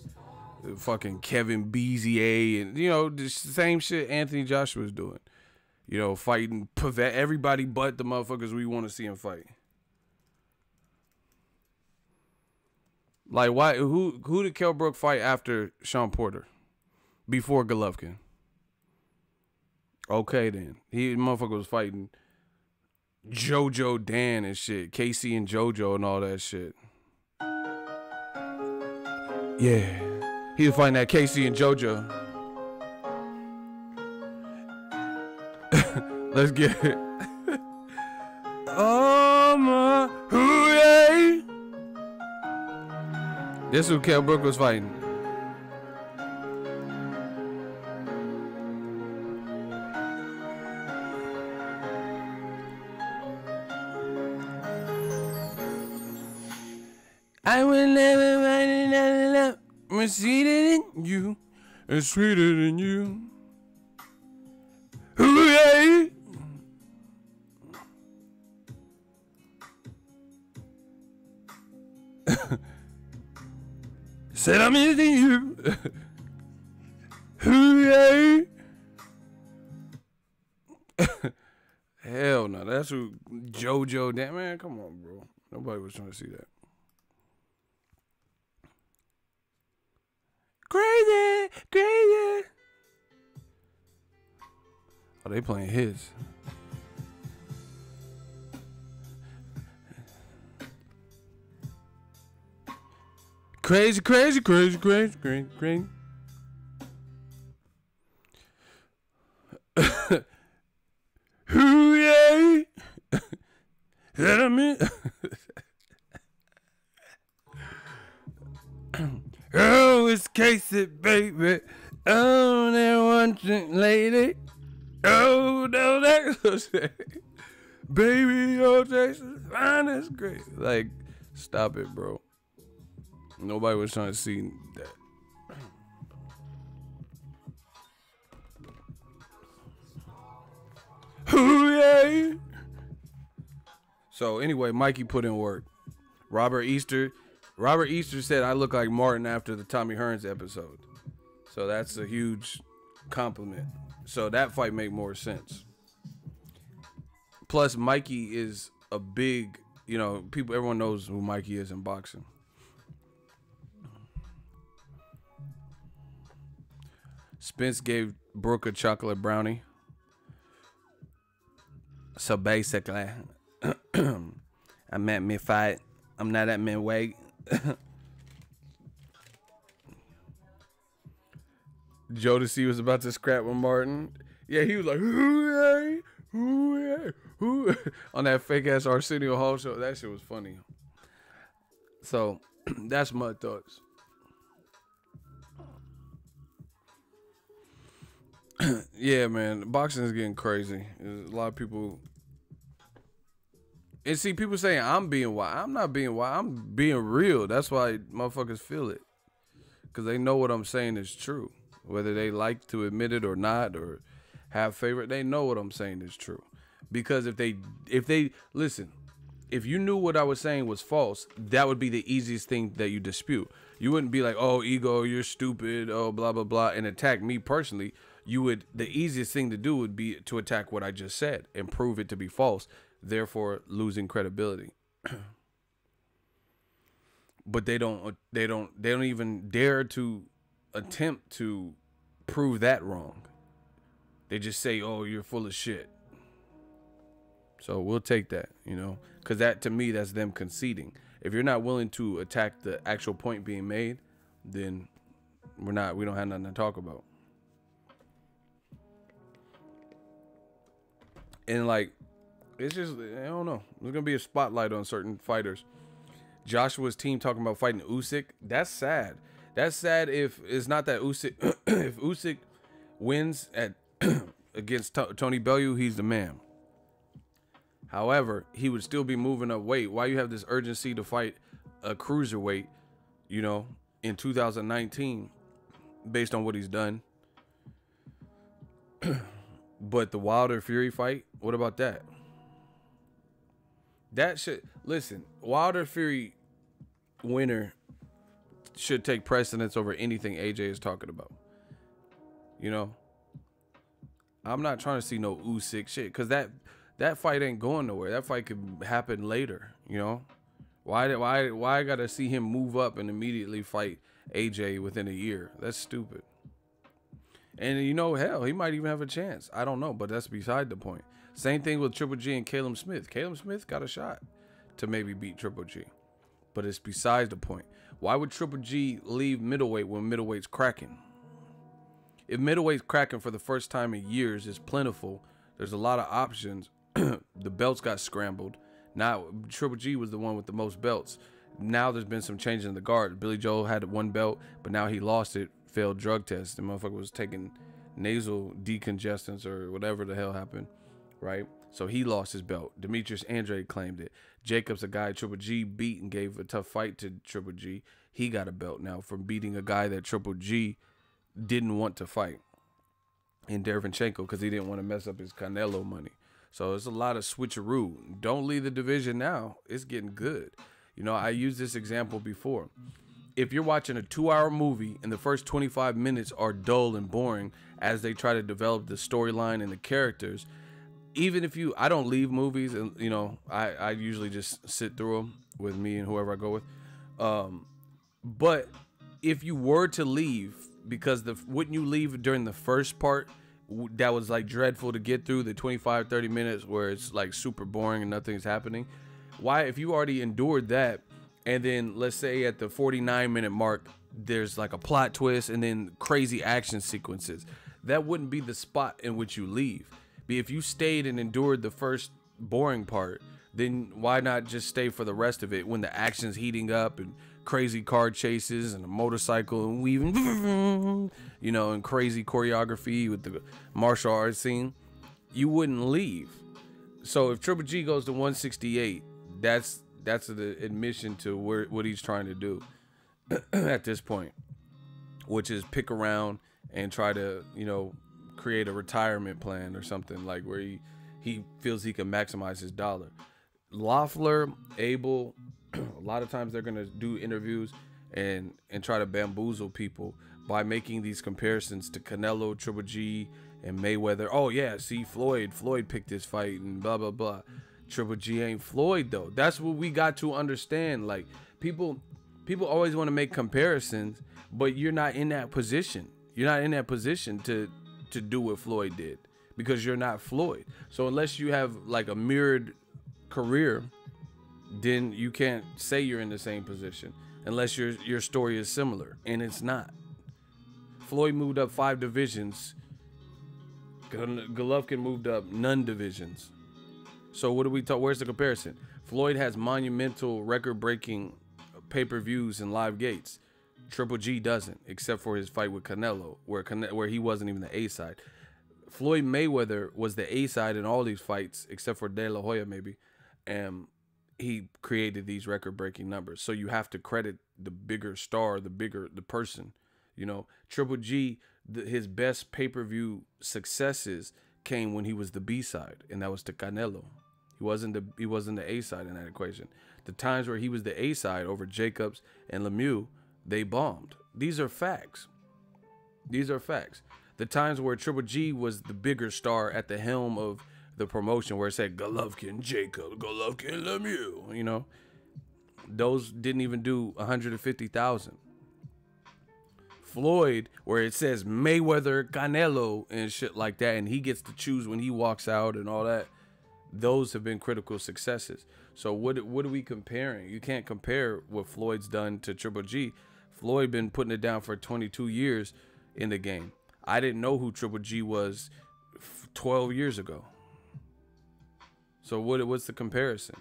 Fucking Kevin Bezier and, you know, the same shit Anthony Joshua was doing. You know, fighting everybody but the motherfuckers we want to see him fight. Like, why? Who did Kell Brook fight after Sean Porter? Before Golovkin? Okay, then. Motherfucker was fighting JoJo Dan and shit. Casey and JoJo and all that shit. Yeah. He was fighting that Casey and JoJo. Let's get it. Oh, my. Hooray. This who Kell Brook was fighting. I will never find another love more sweeter than you, and sweeter than you. Ooh, yeah. Said I'm missing you. Ooh, yeah. Hell no, that's who JoJo. Damn, man, come on, bro. Nobody was trying to see that. Crazy, crazy. Oh, they playing his. Crazy, crazy, crazy, crazy, crazy, crazy. Ooh, yeah. That I mean. Oh, it's Casey, baby. Oh, that one thing, lady. Oh, no, that's baby, your taste is fine as great. Like, stop it, bro. Nobody was trying to see that. Ooh, yeah. So, anyway, Mikey put in work. Robert Easter said I look like Martin after the Tommy Hearns episode. So that's a huge compliment. So that fight made more sense. Plus, Mikey is a big, everyone knows who Mikey is in boxing. Spence gave Brooke a chocolate brownie. So basically, I'm at mid-fight. I'm not at midweight. Jodeci was about to scrap with Martin. Yeah, he was like, hoo-yay, hoo-yay, hoo, on that fake-ass Arsenio Hall show. That shit was funny. So, that's my thoughts. Yeah, man, boxing is getting crazy. There's a lot of people... And see, people saying I'm being wild. I'm not being wild. I'm being real. That's why motherfuckers feel it. Because they know what I'm saying is true. Whether they like to admit it or not, or have favorite, they know what I'm saying is true. Because if they listen, if you knew what I was saying was false, that would be the easiest thing that you dispute. You wouldn't be like, oh, ego, you're stupid, oh, blah, blah, blah, and attack me personally. The easiest thing to do would be to attack what I just said and prove it to be false, therefore losing credibility. But they don't even dare to attempt to prove that wrong. They just say, oh, you're full of shit. So we'll take that, because that, to me, that's them conceding. If you're not willing to attack the actual point being made, then we don't have nothing to talk about. And like, it's just, I don't know. There's going to be a spotlight on certain fighters. Joshua's team talking about fighting Usyk. That's sad. That's sad if it's not that Usyk. If Usyk wins against Tony Bellew, he's the man. However, he would still be moving up weight. Why you have this urgency to fight a cruiserweight, in 2019, based on what he's done? But the Wilder Fury fight, what about that? That should, listen, Wilder Fury winner should take precedence over anything AJ is talking about. I'm not trying to see no Usyk shit, because that fight ain't going nowhere. That fight could happen later, Why I gotta see him move up and immediately fight AJ within a year? That's stupid. And hell, he might even have a chance. I don't know, but that's beside the point. Same thing with Triple G and Callum Smith. Callum Smith got a shot to maybe beat Triple G, but it's besides the point. Why would Triple G leave middleweight when middleweight's cracking? If middleweight's cracking for the first time in years, it's plentiful. There's a lot of options. The belts got scrambled. Now Triple G was the one with the most belts. now there's been some change in the guard. Billy Joe had one belt, but now he lost it, failed drug test. The motherfucker was taking nasal decongestants or whatever the hell happened, right? So he lost his belt. Demetrius Andrade claimed it. Jacobs, a guy Triple G beat and gave a tough fight to Triple G, he got a belt now from beating a guy that Triple G didn't want to fight, in Derevyanchenko, because he didn't want to mess up his Canelo money. So it's a lot of switcheroo. Don't leave the division now. It's getting good. You know, I used this example before. If you're watching a 2-hour movie and the first 25 minutes are dull and boring as they try to develop the storyline and the characters, even if I don't leave movies, and you know, I usually just sit through them with me and whoever I go with. But if you were to leave, because wouldn't you leave during the first part that was like dreadful to get through, the 25-30 minutes where it's like super boring and nothing's happening? Why, if you already endured that, and then let's say at the 49-minute mark there's like a plot twist and then crazy action sequences, that wouldn't be the spot in which you leave. But if you stayed and endured the first boring part, then why not just stay for the rest of it when the action's heating up and crazy car chases and a motorcycle and weaving, you know, and crazy choreography with the martial arts scene? You wouldn't leave. So if Triple G goes to 168, that's the admission to what he's trying to do at this point, which is pick around and try to, you know, create a retirement plan or something, like where he feels he can maximize his dollar. Loeffler, Abel, a lot of times they're gonna do interviews and try to bamboozle people by making these comparisons to Canelo, Triple G, and Mayweather. Oh yeah, see, Floyd picked this fight and blah blah blah. Triple G ain't Floyd though. That's what we got to understand. Like people always want to make comparisons, but you're not in that position. You're not in that position to do what Floyd did, because you're not Floyd. So unless you have like a mirrored career, then you can't say you're in the same position unless your story is similar, and it's not. Floyd moved up 5 divisions. Golovkin moved up none divisions. So what do we talk? Where's the comparison? Floyd has monumental, record-breaking pay-per-views and live gates. Triple G doesn't, except for his fight with Canelo, where he wasn't even the A side. Floyd Mayweather was the A side in all these fights, except for De La Hoya maybe, and he created these record-breaking numbers. So you have to credit the bigger star, the person. You know, Triple G, his best pay-per-view successes came when he was the B side, and that was to Canelo. He wasn't the A side in that equation. The times where he was the A side over Jacobs and Lemieux, they bombed. These are facts. The times where Triple G was the bigger star at the helm of the promotion, where it said Golovkin, Jacob, Golovkin, Lemieux, you know, those didn't even do 150,000. Floyd, where it says Mayweather, Canelo, and shit like that, and he gets to choose when he walks out and all that, those have been critical successes. So what are we comparing? You can't compare what Floyd's done to Triple G. Floyd been putting it down for 22 years in the game. I didn't know who Triple G was 12 years ago. So what's the comparison?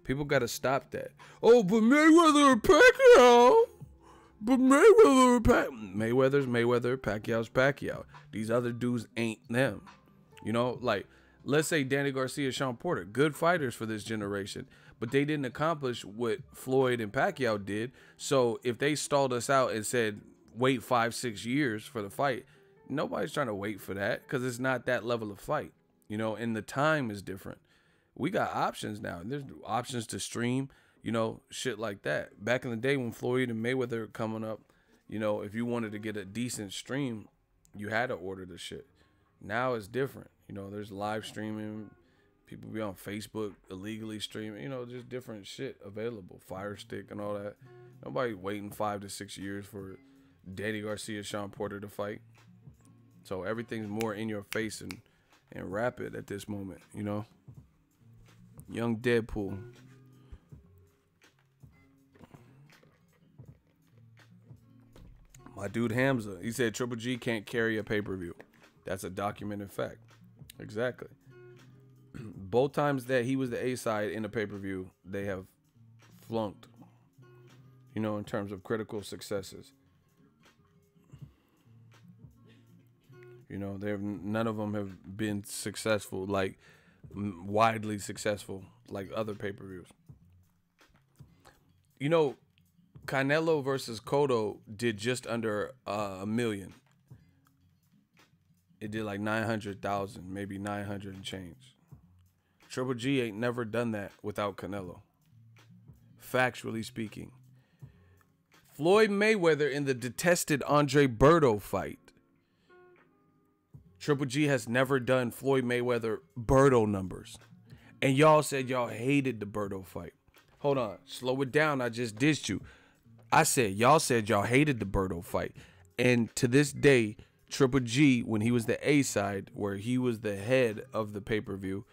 People got to stop that. Oh, but Mayweather, Pacquiao. But Mayweather's Mayweather, Pacquiao's Pacquiao. These other dudes ain't them. You know, like, let's say Danny Garcia, Sean Porter, good fighters for this generation, but they didn't accomplish what Floyd and Pacquiao did. So if they stalled us out and said, wait 5-6 years for the fight, nobody's trying to wait for that, because it's not that level of fight, you know, and the time is different. We got options now. There's options to stream, you know, shit like that. Back in the day when Floyd and Mayweather were coming up, you know, if you wanted to get a decent stream, you had to order the shit. Now it's different. You know, there's live streaming. People be on Facebook illegally streaming. You know, just different shit available. Fire Stick and all that. Nobody waiting 5 to 6 years for Danny Garcia, Sean Porter to fight. So everything's more in your face and rapid at this moment, you know. Young Deadpool. My dude Hamza, he said Triple G can't carry a pay-per-view. That's a documented fact. Exactly. Both times that he was the A side in a pay-per-view, they have flunked. you know, in terms of critical successes. You know, none of them have been successful, like widely successful, like other pay-per-views. You know, Canelo versus Cotto did just under $1 million. It did like 900,000, maybe 900 and change. Triple G ain't never done that without Canelo. Factually speaking. Floyd Mayweather in the detested Andre Berto fight. Triple G has never done Floyd Mayweather Berto numbers. And y'all said y'all hated the Berto fight. Hold on. Slow it down. I just dissed you. Y'all said y'all hated the Berto fight. And to this day, Triple G, when he was the A side, where he was the head of the pay-per-view,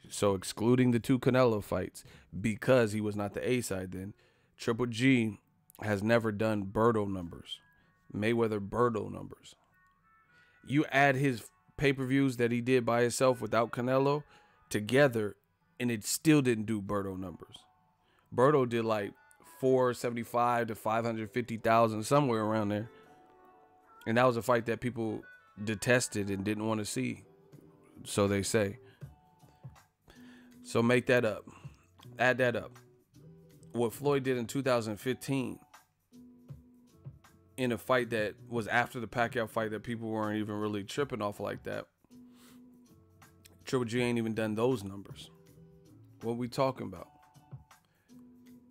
so excluding the 2 Canelo fights, because he was not the A side then, Triple G has never done Berto numbers. Mayweather Berto numbers. You add his pay-per-views that he did by himself without Canelo together, and it still didn't do Berto numbers. Berto did like 475 to 550,000, somewhere around there. And that was a fight that people detested and didn't want to see. So they say. So make that up. Add that up. What Floyd did in 2015 in a fight that was after the Pacquiao fight that people weren't even really tripping off like that. Triple G ain't even done those numbers. What we talking about?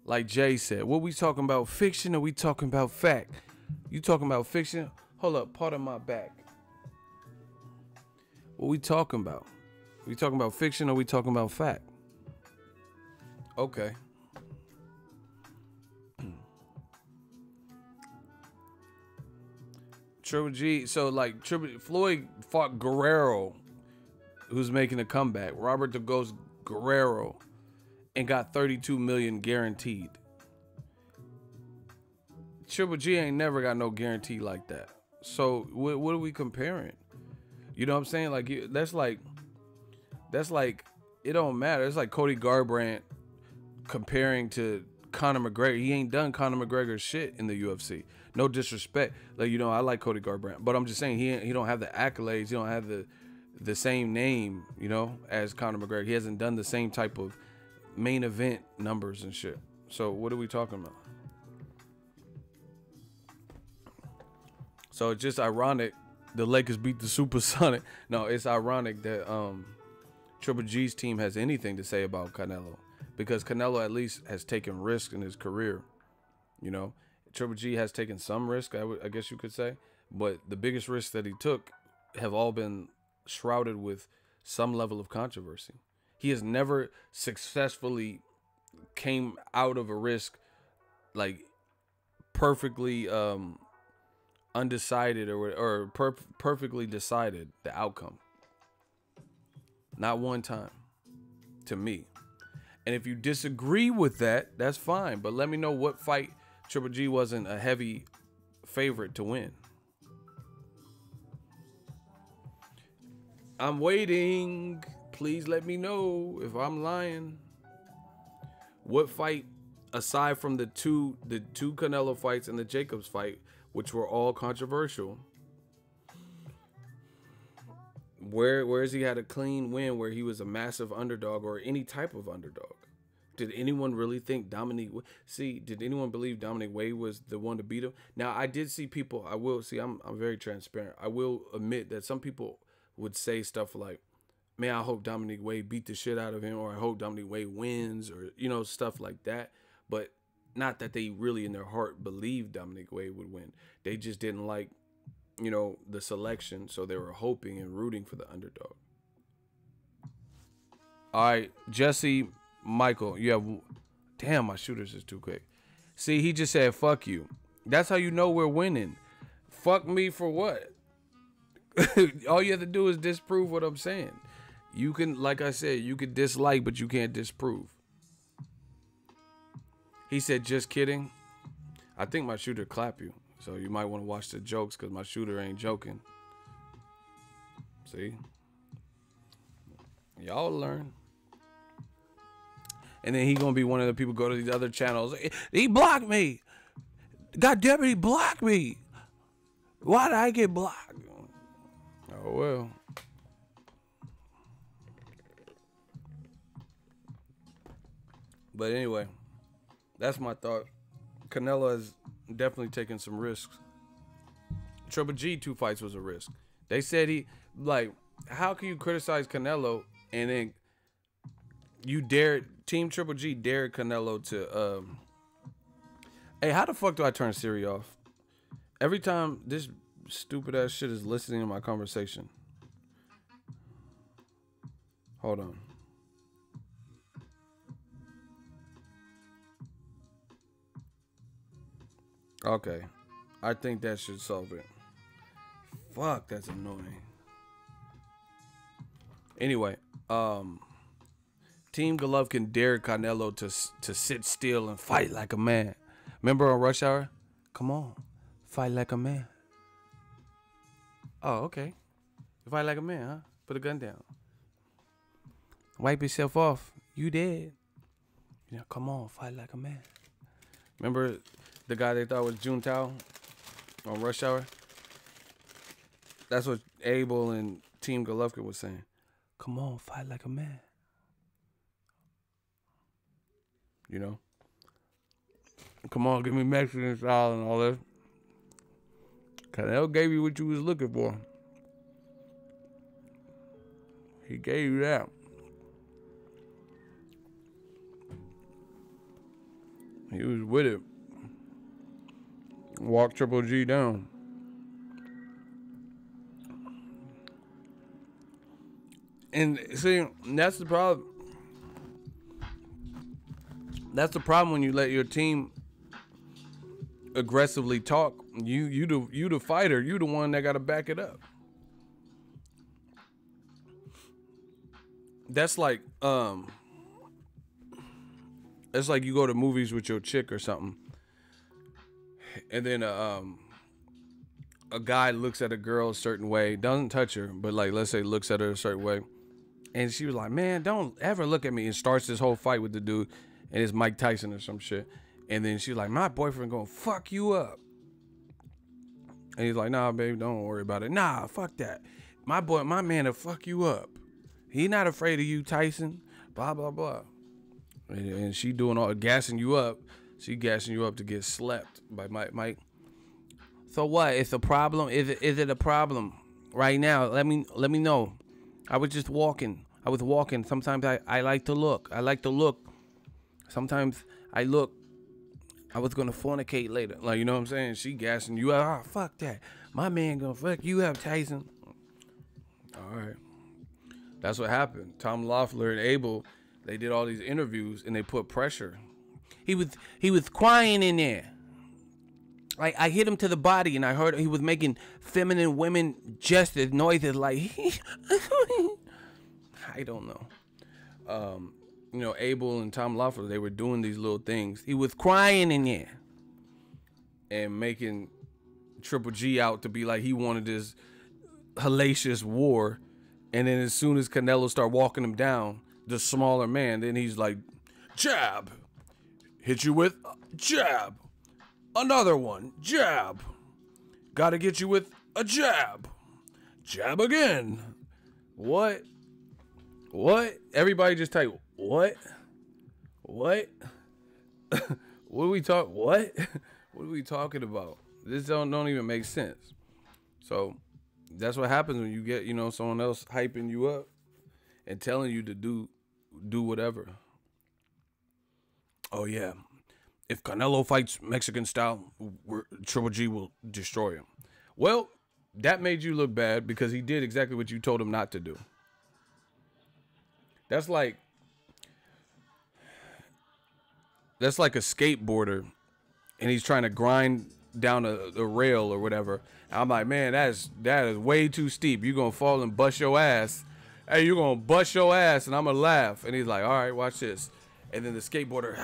Like Jay said, what we talking about, fiction or we talking about fact? You talking about fiction? Hold up, part of my back. What we talking about? We talking about fiction or we talking about fact? Okay. Triple G, so like Floyd fought Guerrero, who's making a comeback. Robert the Ghost Guerrero, and got 32 million guaranteed. Triple G ain't never got no guarantee like that. So what are we comparing? You know what I'm saying? Like that's like it don't matter. It's like Cody Garbrandt comparing to Conor McGregor. He ain't done Conor McGregor shit in the UFC. No disrespect. Like, you know, I like Cody Garbrandt, but I'm just saying he don't have the accolades. He don't have the same name, you know, as Conor McGregor. He hasn't done the same type of main event numbers and shit. So what are we talking about? So it's just ironic the Lakers beat the Supersonic. No, it's ironic that Triple G's team has anything to say about Canelo, because Canelo at least has taken risks in his career. You know, Triple G has taken some risk, I guess you could say, but the biggest risks that he took have all been shrouded with some level of controversy. He has never successfully came out of a risk like perfectly undecided or perfectly decided the outcome. Not one time, to me. And if you disagree with that, that's fine. But let me know what fight Triple G wasn't a heavy favorite to win. I'm waiting. Please let me know if I'm lying. What fight, aside from the two Canelo fights and the Jacobs fight, which were all controversial, where has he had a clean win where he was a massive underdog or any type of underdog? Did anyone really think did anyone believe Dominic Wade was the one to beat him? Now, I did see people, I'm very transparent. I will admit that some people would say stuff like, man, I hope Dominic Wade beat the shit out of him, or I hope Dominic Wade wins, or, you know, stuff like that. But not that they really in their heart believed Dominic Wade would win. They just didn't like, you know, the selection, so they were hoping and rooting for the underdog. All right, Jesse Michael, you have... Damn, my shooters is too quick. See, he just said, fuck you. That's how you know we're winning. Fuck me for what? All you have to do is disprove what I'm saying. You can, like I said, you can dislike, but you can't disprove. He said, just kidding. I think my shooter clap you. So you might want to watch the jokes, because my shooter ain't joking. See? Y'all learn. And then he going to be one of the people go to these other channels. He blocked me. God damn it, he blocked me. Why did I get blocked? Oh, well. But anyway, that's my thought. Canelo has definitely taken some risks. Triple G 2 fights was a risk. They said he, like, how can you criticize Canelo and then you dared, Team Triple G dared Canelo to, hey, how the fuck do I turn Siri off? Every time this stupid ass shit is listening to my conversation. Hold on. Okay. I think that should solve it. Fuck, that's annoying. Anyway, Team Golovkin dared Canelo to sit still and fight like a man. Remember on Rush Hour? Come on, fight like a man. Oh, okay. You fight like a man, huh? Put a gun down. Wipe yourself off. You dead. Yeah, come on, fight like a man. Remember the guy they thought was Juntao on Rush Hour? That's what Abel and Team Golovkin was saying. Come on, fight like a man. You know? Come on, give me Mexican style and all that. Canelo gave you what you was looking for. He gave you that. He was with it. Walk Triple G down. And see, that's the problem. That's the problem when you let your team aggressively talk. You the fighter. You the one that got to back it up. That's like it's like you go to movies with your chick or something, and then a guy looks at a girl a certain way, doesn't touch her, but like let's say looks at her a certain way, and she was like, "Man, don't ever look at me," and starts this whole fight with the dude, and it's Mike Tyson or some shit, and then she's like, "My boyfriend gonna fuck you up," and he's like, "Nah, babe, don't worry about it. Nah, fuck that. My man will fuck you up. He not afraid of you, Tyson." Blah blah blah. And she doing all gassing you up. She gassing you up to get slept by Mike. So what? It's a problem. Is it a problem right now? Let me know. I was just walking. Sometimes I like to look. Sometimes I look. I was gonna fornicate later. Like, you know what I'm saying? She gassing you up. Oh, fuck that. My man gonna fuck you up, Tyson. All right. That's what happened. Tom Loeffler and Abel, they did all these interviews and they put pressure. He was crying in there. I hit him to the body and I heard he was making feminine women gestures, noises like I don't know. You know, Abel and Tom Loeffler, they were doing these little things. He was crying in there and making Triple G out to be like he wanted this hellacious war. And then as soon as Canelo start walking him down, the smaller man, then he's like, jab, hit you with jab, another one, jab, gotta get you with a jab, jab again. What? Everybody just type, what? What are we talking about? This don't even make sense. So that's what happens when you get, you know, someone else hyping you up and telling you to do whatever. Oh yeah, if Canelo fights Mexican style, Triple G will destroy him. Well, that made you look bad because he did exactly what you told him not to do. That's like a skateboarder and he's trying to grind down a rail or whatever. I'm like, man, that is way too steep. You're gonna fall and bust your ass. Hey, you're gonna bust your ass, and I'm gonna laugh. And he's like, all right, watch this. And then the skateboarder,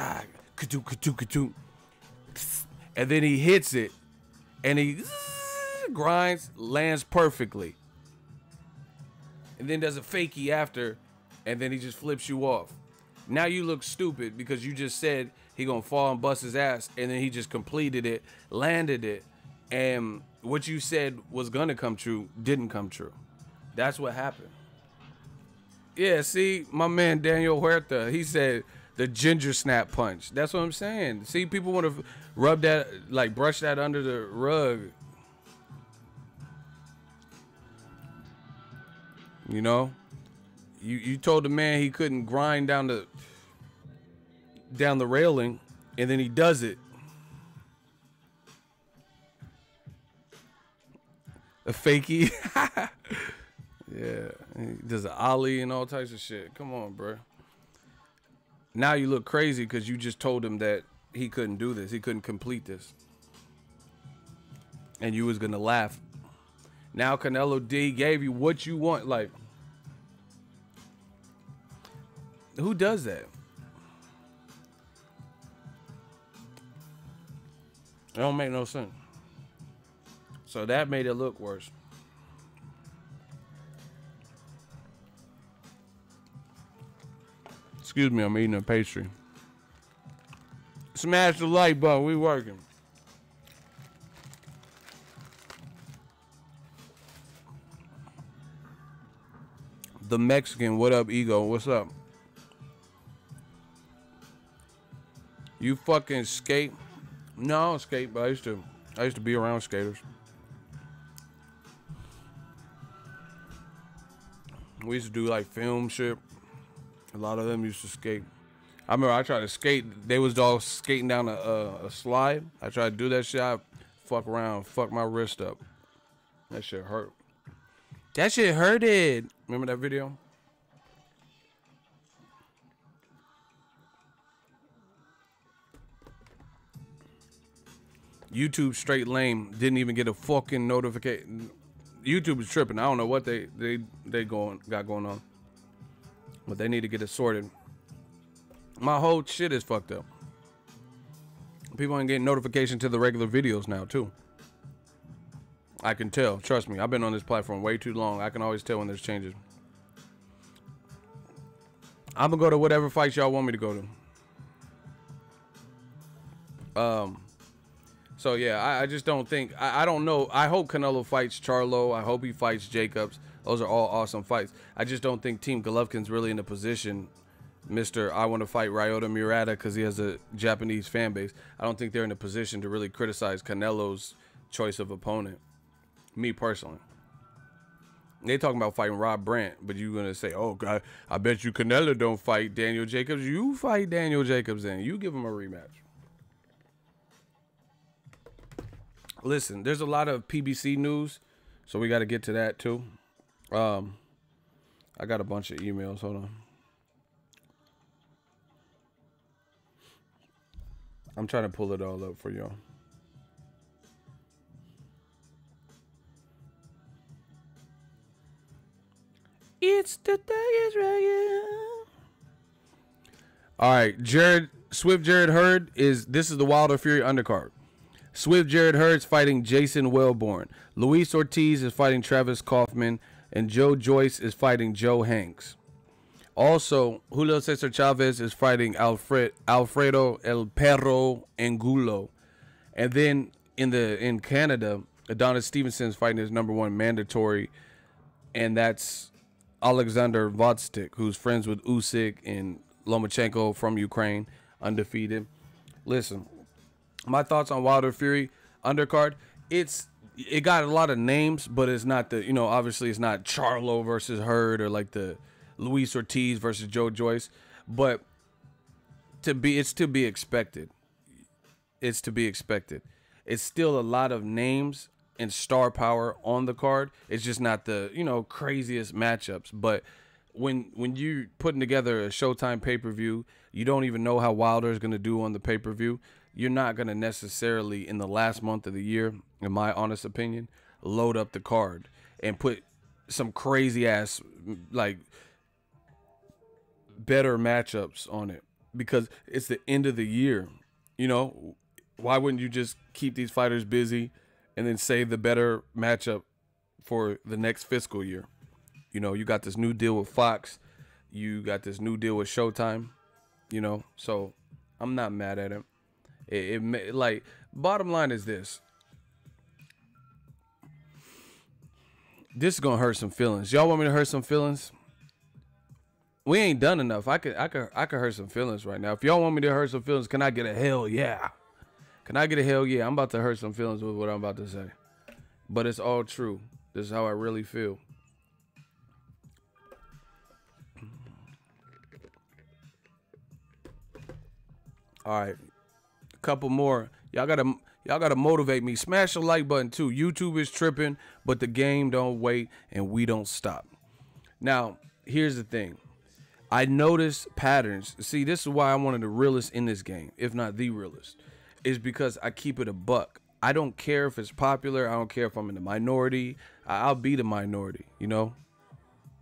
ka-doo, ka-doo, ka-doo. And then he hits it, and he grinds, lands perfectly. And then does a fakie after, and then he just flips you off. Now you look stupid because you just said he gonna fall and bust his ass, and then he just completed it, landed it, and what you said was gonna come true didn't come true. That's what happened. Yeah, see, my man Daniel Huerta, he said the ginger snap punch. That's what I'm saying. See, people want to rub that, like brush that under the rug. You know, you told the man he couldn't grind down the railing, and then he does it. A fakie. Yeah, he does an ollie and all types of shit. Come on, bro. Now you look crazy because you just told him that he couldn't do this. He couldn't complete this. And you was going to laugh. Now Canelo D gave you what you want. Like, who does that? It don't make no sense. So that made it look worse. Excuse me, I'm eating a pastry. Smash the like button. We working. The Mexican, what up, Ego? What's up? You fucking skate? No, I don't skate, but I used to be around skaters. We used to do like film shit. A lot of them used to skate. I remember I tried to skate. They was all skating down a slide. I tried to do that shit. I fuck around, fuck my wrist up. That shit hurt. That shit hurted. Remember that video? YouTube straight lame. Didn't even get a fucking notification. YouTube is tripping. I don't know what they got going on. But they need to get it sorted. My whole shit is fucked up. People ain't getting notification to the regular videos now too. I can tell. Trust me. I've been on this platform way too long. I can always tell when there's changes. I'm gonna go to whatever fights y'all want me to go to. So yeah, I just don't think. I don't know. I hope Canelo fights Charlo. I hope he fights Jacobs. Those are all awesome fights. I just don't think Team Golovkin's really in a position, Mr. I want to fight Ryota Murata because he has a Japanese fan base. I don't think they're in a position to really criticize Canelo's choice of opponent. Me personally. They talking about fighting Rob Brandt, but you're going to say, oh, God, I bet you Canelo don't fight Daniel Jacobs. You fight Daniel Jacobs then. You give him a rematch. Listen, there's a lot of PBC news, so we got to get to that too. I got a bunch of emails. Hold on. I'm trying to pull it all up for y'all. It's the Thuggish Dragon. All right, Swift Jared Hurd this is the Wilder Fury undercard. Swift Jared Hurd's fighting Jason Wellborn. Luis Ortiz is fighting Travis Kaufman. And Joe Joyce is fighting Joe Hanks. Also, Julio Cesar Chavez is fighting Alfredo El Perro Angulo. And then in Canada, Adonis Stevenson is fighting his #1 mandatory. And that's Alexander Vodstik, who's friends with Usyk and Lomachenko from Ukraine, undefeated. Listen, my thoughts on Wilder Fury undercard, it got a lot of names, but it's not the, obviously it's not Charlo versus Hurd or like the Luis Ortiz versus Joe Joyce, but it's to be expected. It's to be expected. It's still a lot of names and star power on the card. It's just not the, craziest matchups, but when you're putting together a Showtime pay-per-view, you don't even know how Wilder is going to do on the pay-per-view. You're not going to necessarily, in the last month of the year, in my honest opinion, load up the card and put some crazy-ass, like, better matchups on it because it's the end of the year. Why wouldn't you just keep these fighters busy and then save the better matchup for the next fiscal year? You got this new deal with Fox. You got this new deal with Showtime. you know. So I'm not mad at him. Like, bottom line is this. This is gonna hurt some feelings. Y'all want me to hurt some feelings? We ain't done enough. I could hurt some feelings right now. If y'all want me to hurt some feelings, can I get a hell yeah? Can I get a hell yeah? I'm about to hurt some feelings with what I'm about to say. But it's all true. This is how I really feel. All right. A couple more. Y'all gotta motivate me. Smash the like button too. YouTube is tripping, but the game don't wait and we don't stop. Now, here's the thing. I notice patterns. See, this is why I'm one of the realest in this game, if not the realest, is because I keep it a buck. I don't care if it's popular. I don't care if I'm in the minority. I'll be the minority, you know?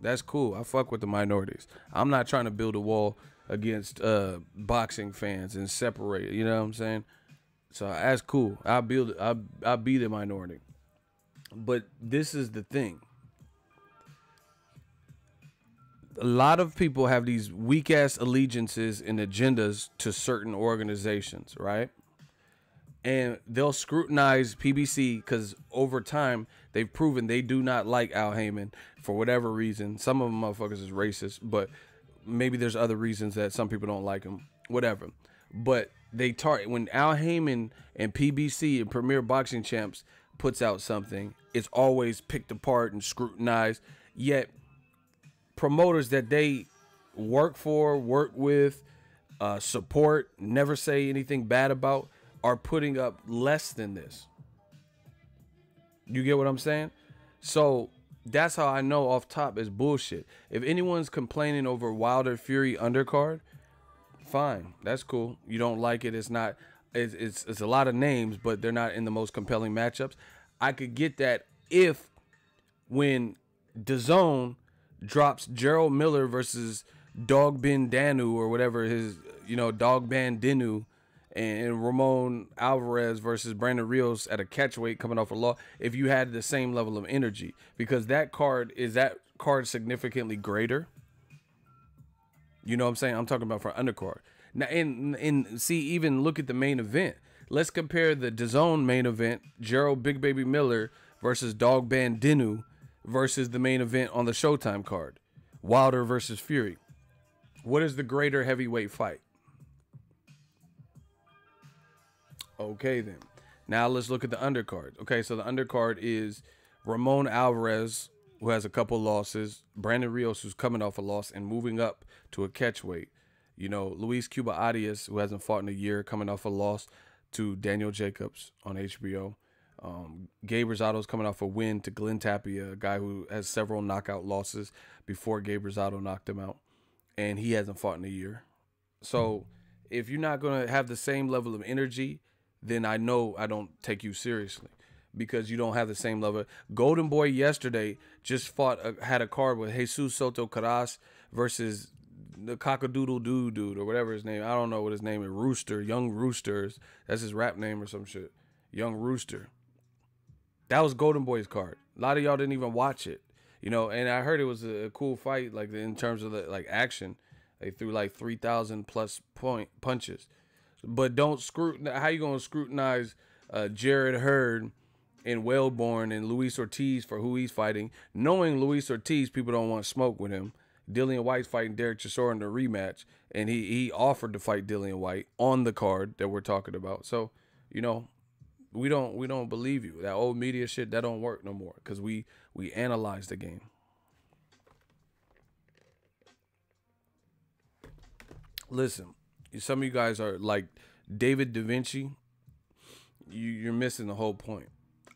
That's cool. I fuck with the minorities. I'm not trying to build a wall against boxing fans and separate, you know what I'm saying? So that's cool. I'll be the minority. But this is the thing. A lot of people have these weak ass allegiances and agendas to certain organizations, right? And they'll scrutinize PBC because over time they've proven they do not like Al Heyman for whatever reason. Some of them motherfuckers is racist, but maybe there's other reasons that some people don't like him. Whatever. But they when Al Heyman and PBC and Premier Boxing Champs puts out something, it's always picked apart and scrutinized. Yet promoters that they work with, support, never say anything bad about, are putting up less than this. You get what I'm saying? So that's how I know off top is bullshit. If anyone's complaining over Wilder Fury undercard, fine, that's cool. You don't like it. It's not. It's a lot of names, but they're not in the most compelling matchups. I could get that if when DAZN drops Gerald Miller versus Dogban Danu or whatever his, Dogban Dinu, and Ramon Alvarez versus Brandon Rios at a catchweight coming off a loss, if you had the same level of energy, because that card significantly greater. You know what I'm saying? I'm talking about for undercard. Now, and see, even look at the main event. Let's compare the DAZN main event, Gerald Big Baby Miller versus Dogban Dinu, versus the main event on the Showtime card, Wilder versus Fury. What is the greater heavyweight fight? Okay, then. Now let's look at the undercard. Okay, so the undercard is Ramon Alvarez, who has a couple losses, Brandon Rios, who's coming off a loss and moving up to a catchweight. Luis Cuba Arias, who hasn't fought in a year, coming off a loss to Daniel Jacobs on HBO. Gabe Rosado's coming off a win to Glenn Tapia, a guy who has several knockout losses before Gabe Rosado knocked him out, and he hasn't fought in a year. So if you're not going to have the same level of energy, then I know I don't take you seriously, because you don't have the same level. Golden Boy yesterday just had a card with Jesus Soto Caras versus the Cockadoodle Dude or whatever his name. I don't know what his name is. Rooster, Young Roosters. That's his rap name or some shit. Young Rooster. That was Golden Boy's card. A lot of y'all didn't even watch it, and I heard it was a cool fight, like in terms of the action. They threw like 3,000 plus punches, but don't scrutinize. How you gonna scrutinize Jared Hurd and Wellborn and Luis Ortiz for who he's fighting, knowing Luis Ortiz, people don't want to smoke with him. Dillian White's fighting Derek Chisora in the rematch, and he offered to fight Dillian White on the card that we're talking about. So, we don't believe you. That old media shit, that don't work no more, because we analyze the game. Listen, some of you guys are like David Da Vinci. You're missing the whole point.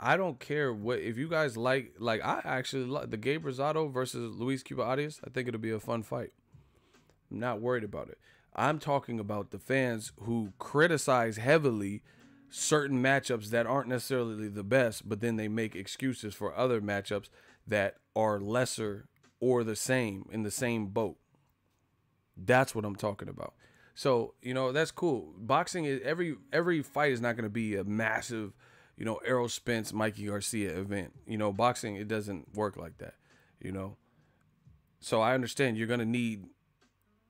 I don't care if you guys like I actually like the Gabe Rosado versus Luis Cuba Arias. I think it'll be a fun fight. I'm not worried about it. I'm talking about the fans who criticize heavily certain matchups that aren't necessarily the best, but then they make excuses for other matchups that are lesser or the same, in the same boat. That's what I'm talking about. So, that's cool. Boxing is every fight is not going to be a massive, Errol Spence, Mikey Garcia event. Boxing, it doesn't work like that, So I understand you're going to need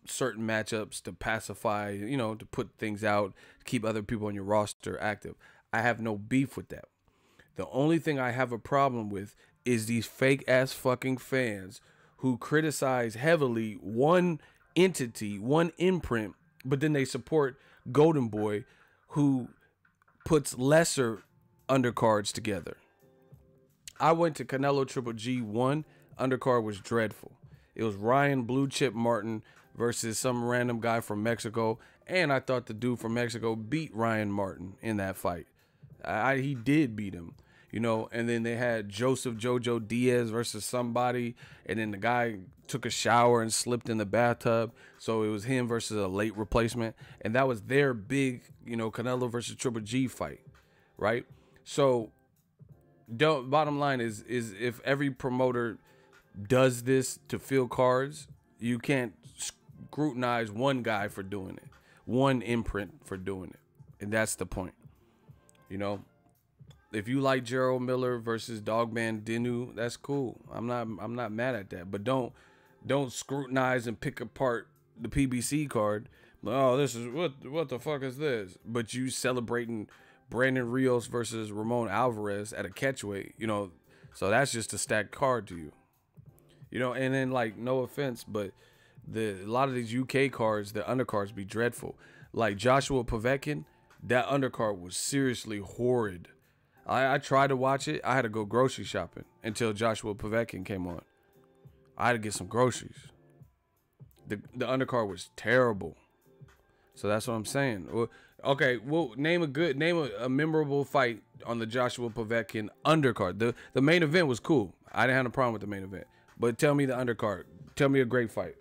certain matchups to pacify, to put things out, to keep other people on your roster active. I have no beef with that. The only thing I have a problem with is these fake ass fucking fans who criticize heavily one entity, one imprint, but then they support Golden Boy, who puts lesser undercards together. I went to Canelo Triple G1. Undercard was dreadful. It was Ryan Blue Chip Martin versus some random guy from Mexico, and I thought the dude from Mexico beat Ryan Martin in that fight. He did beat him, and then they had Joseph Jojo Diaz versus somebody, and then the guy took a shower and slipped in the bathtub, so it was him versus a late replacement, and that was their big, Canelo versus Triple G fight, right? So, bottom line is if every promoter does this to fill cards, you can't scrutinize one guy for doing it, one imprint for doing it, and that's the point. If you like Gerald Miller versus Dogman Dinu, that's cool. I'm not mad at that. But don't scrutinize and pick apart the PBC card. Oh, this is what the fuck is this? But you celebrating Brandon Rios versus Ramon Alvarez at a catchweight, so that's just a stacked card to you. And then, like, no offense, but a lot of these UK cards, the undercards be dreadful. Like Joshua Povetkin, that undercard was seriously horrid. I tried to watch it. I had to go grocery shopping until Joshua Povetkin came on. I had to get some groceries. The undercard was terrible. So that's what I'm saying. Well, okay, well, name a memorable fight on the Joshua Povetkin undercard. The main event was cool. I didn't have a problem with the main event. But tell me the undercard. Tell me a great fight.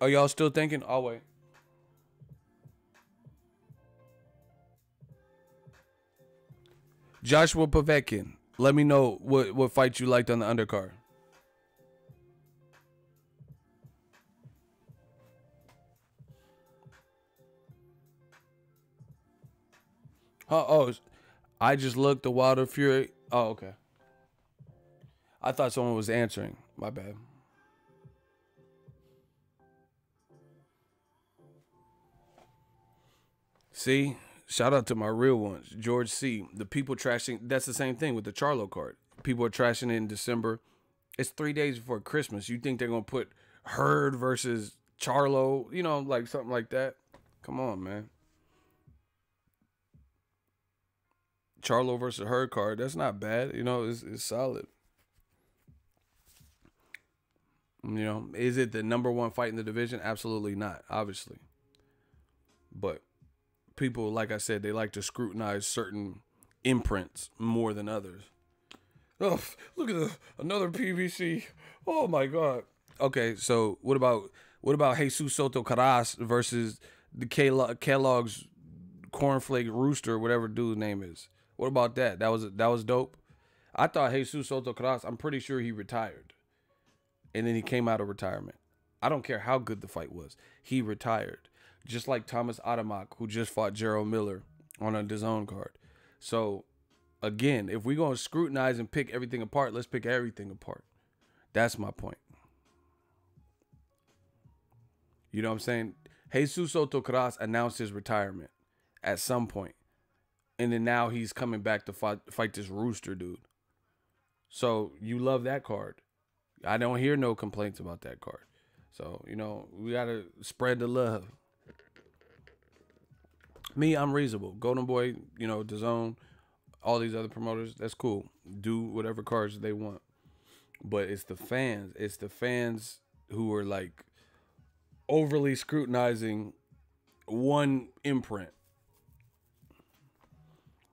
Are y'all still thinking? I'll wait. Joshua Povetkin. Let me know what fight you liked on the undercard. Oh, I just looked the Wilder Fury. Oh, okay. I thought someone was answering. My bad. See? Shout out to my real ones. George C. The people trashing. That's the same thing with the Charlo card. People are trashing it in December. It's 3 days before Christmas. You think they're going to put Hurd versus Charlo, like something like that? Come on, man. Charlo versus Hurd card. That's not bad. It's solid. Is it the number one fight in the division? Absolutely not, obviously. But people, like I said, they like to scrutinize certain imprints more than others. Oh, look at another PVC. Oh my God. Okay, so what about Jesus Soto Caras versus the Kellogg's Cornflake Rooster, whatever dude's name is? What about that? That was dope. I thought Jesus Soto Caras, I'm pretty sure he retired. And then he came out of retirement. I don't care how good the fight was. He retired. Just like Thomas Adamak, who just fought Gerald Miller on a DAZN card. So, again, if we're going to scrutinize and pick everything apart, let's pick everything apart. That's my point. You know what I'm saying? Jesus Soto Caras announced his retirement at some point. And then now he's coming back to fight this Rooster dude. So, you love that card. I don't hear no complaints about that card. So, we got to spread the love. Me, I'm reasonable. Golden Boy, DAZN, all these other promoters, that's cool. Do whatever cards they want. But it's the fans. It's the fans who are like overly scrutinizing one imprint.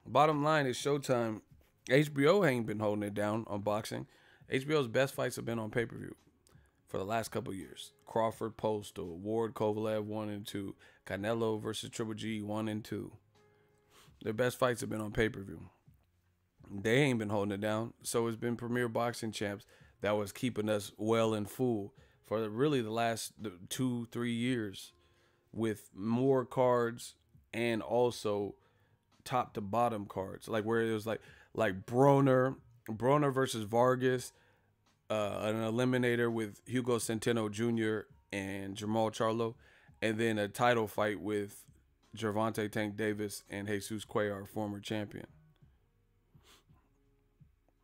Bottom line is Showtime. HBO ain't been holding it down on boxing. HBO's best fights have been on pay-per-view for the last couple of years. Crawford Postal, Ward Kovalev 1 and 2, Canelo versus Triple G 1 and 2. Their best fights have been on pay-per-view. They ain't been holding it down. So it's been Premier Boxing Champs that was keeping us well and full for really the last 2-3 years with more cards and also top to bottom cards. Like where it was like Broner versus Vargas. an eliminator with Hugo Centeno Jr. and Jamal Charlo, and then a title fight with Gervonta Tank Davis and Jesus Cuellar, former champion.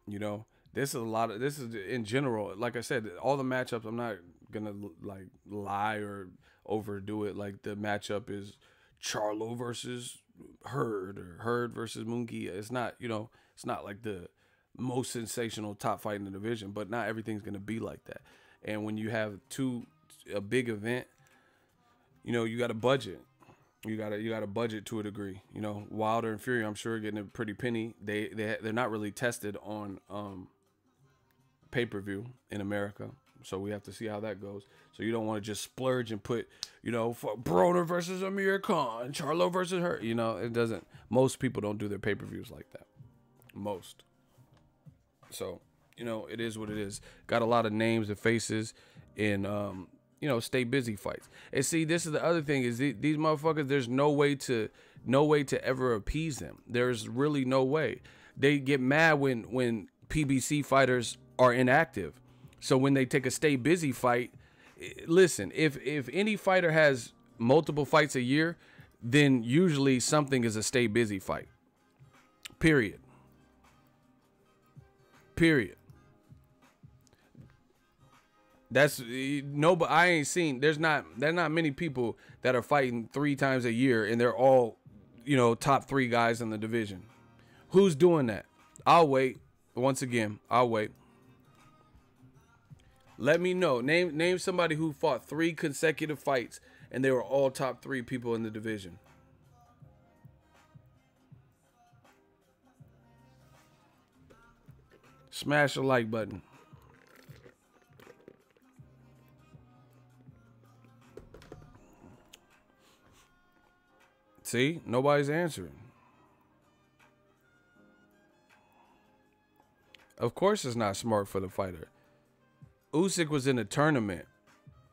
You know, this is in general. Like I said, all the matchups. I'm not gonna like lie or overdo it. Like the matchup is Charlo versus Hurd or Hurd versus Munguia. It's not, it's not like the most sensational top fight in the division, but not everything's gonna be like that. And when you have a big event, you got a budget. You got a budget to a degree. Wilder and Fury, I'm sure, getting a pretty penny. They're not really tested on pay-per-view in America, so we have to see how that goes. So you don't want to just splurge and put, for Broner versus Amir Khan, Charlo versus her. It doesn't. Most people don't do their pay-per-views like that. Most. So it is what it is. Got a lot of names and faces in stay busy fights. And see, this is the other thing is these motherfuckers, there's no way to ever appease them. There's really no way. They get mad when PBC fighters are inactive. So when they take a stay busy fight, listen, if any fighter has multiple fights a year, then usually something is a stay busy fight. Period. That's no, but I ain't seen. There's not many people that are fighting 3 times a year, and they're all, top 3 guys in the division. Who's doing that? I'll wait. Once again, I'll wait. Let me know. Name somebody who fought 3 consecutive fights, and they were all top 3 people in the division. Smash the like button. See, nobody's answering. Of course it's not smart for the fighter. Usyk was in a tournament,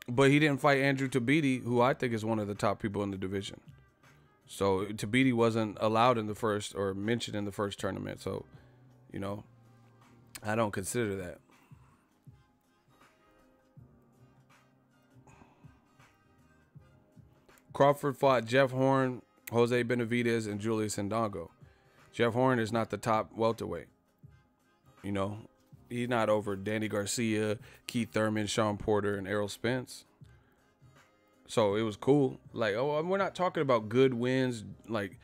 but he didn't fight Andrew Tabiti, who I think is one of the top people in the division. So Tabiti wasn't allowed in the first or mentioned in the first tournament. So, I don't consider that. Crawford fought Jeff Horn, Jose Benavidez, and Julius Indongo. Jeff Horn is not the top welterweight. He's not over Danny Garcia, Keith Thurman, Sean Porter, and Errol Spence. So it was cool. Like, we're not talking about good wins, like,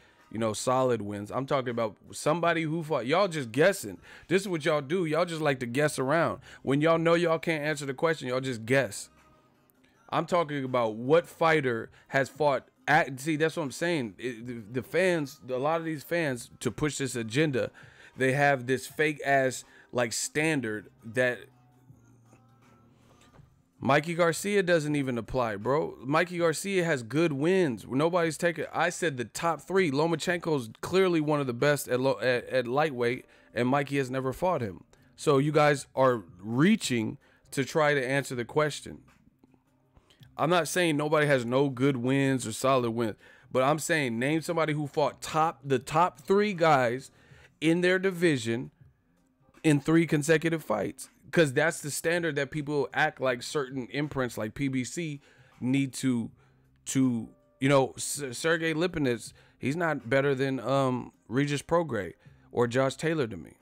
solid wins. I'm talking about somebody who fought. Y'all just guessing. This is what y'all do. Y'all just like to guess around. When y'all know y'all can't answer the question, y'all just guess. I'm talking about what fighter has fought. See, that's what I'm saying. The fans, a lot of these fans, to push this agenda, they have this fake ass like standard that Mikey Garcia doesn't even apply, bro. Mikey Garcia has good wins. Nobody's taking. I said the top 3. Lomachenko's clearly one of the best at lightweight, and Mikey has never fought him. So you guys are reaching to try to answer the question. I'm not saying nobody has no good wins or solid wins, but I'm saying name somebody who fought the top 3 guys in their division in 3 consecutive fights. Because that's the standard that people act like certain imprints like PBC need to Sergey Lipinets, he's not better than Regis Prograis or Josh Taylor to me.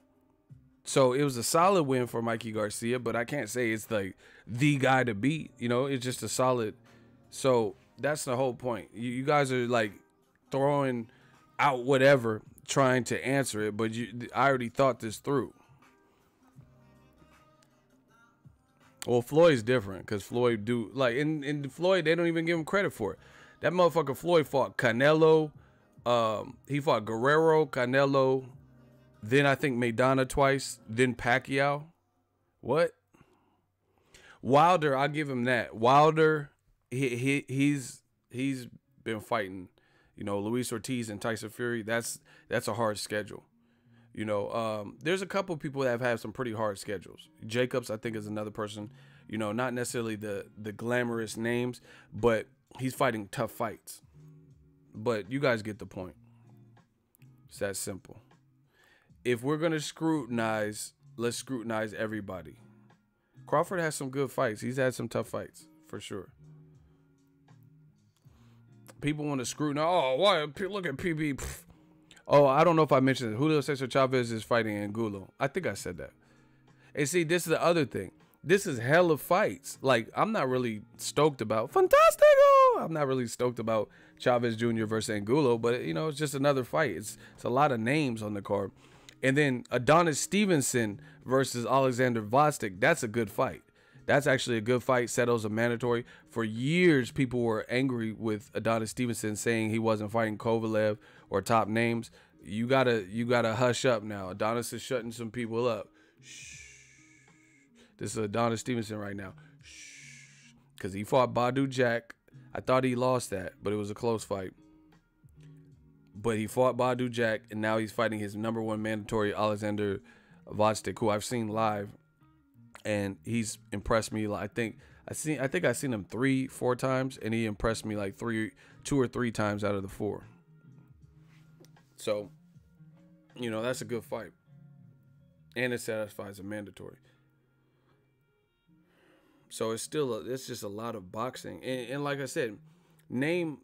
So it was a solid win for Mikey Garcia, but I can't say it's like the guy to beat. It's just a solid. So that's the whole point. You guys are like throwing out whatever, trying to answer it, but I already thought this through. Well, Floyd's different because Floyd in Floyd, they don't even give him credit for it. That motherfucker Floyd fought Canelo. He fought Guerrero, Canelo, then I think Maidana twice, then Pacquiao. What? Wilder, I'll give him that. Wilder, he's been fighting, Luis Ortiz and Tyson Fury. That's a hard schedule. There's a couple people that have had some pretty hard schedules. Jacobs, I think, is another person, not necessarily the glamorous names, but he's fighting tough fights. But you guys get the point. It's that simple. If we're going to scrutinize, let's scrutinize everybody. Crawford has some good fights. He's had some tough fights for sure. People want to scrutinize. Oh, why? Look at PB. Pfft. Oh, I don't know if I mentioned it. Julio Cesar Chavez is fighting Angulo. I think I said that. And see, this is the other thing. This is hella fights. Like, I'm not really stoked about Fantastico. I'm not really stoked about Chavez Jr. versus Angulo, but, you know, it's just another fight. It's a lot of names on the card. And then Adonis Stevenson versus Alexander Vostok. That's a good fight. That's actually a good fight. Seto's a mandatory. For years, people were angry with Adonis Stevenson saying he wasn't fighting Kovalev or top names. You gotta hush up now. Adonis is shutting some people up. Shh. This is Adonis Stevenson right now. Shh. Because he fought Badu Jack. I thought he lost that, but it was a close fight. But he fought Badu Jack, and now he's fighting his #1 mandatory, Alexander Vostok, who I've seen live. And he's impressed me. I think I've seen him 3-4 times, and he impressed me like 2 or 3 times out of the 4. So, you know, that's a good fight, and it satisfies a mandatory. So it's just a lot of boxing, and like I said, name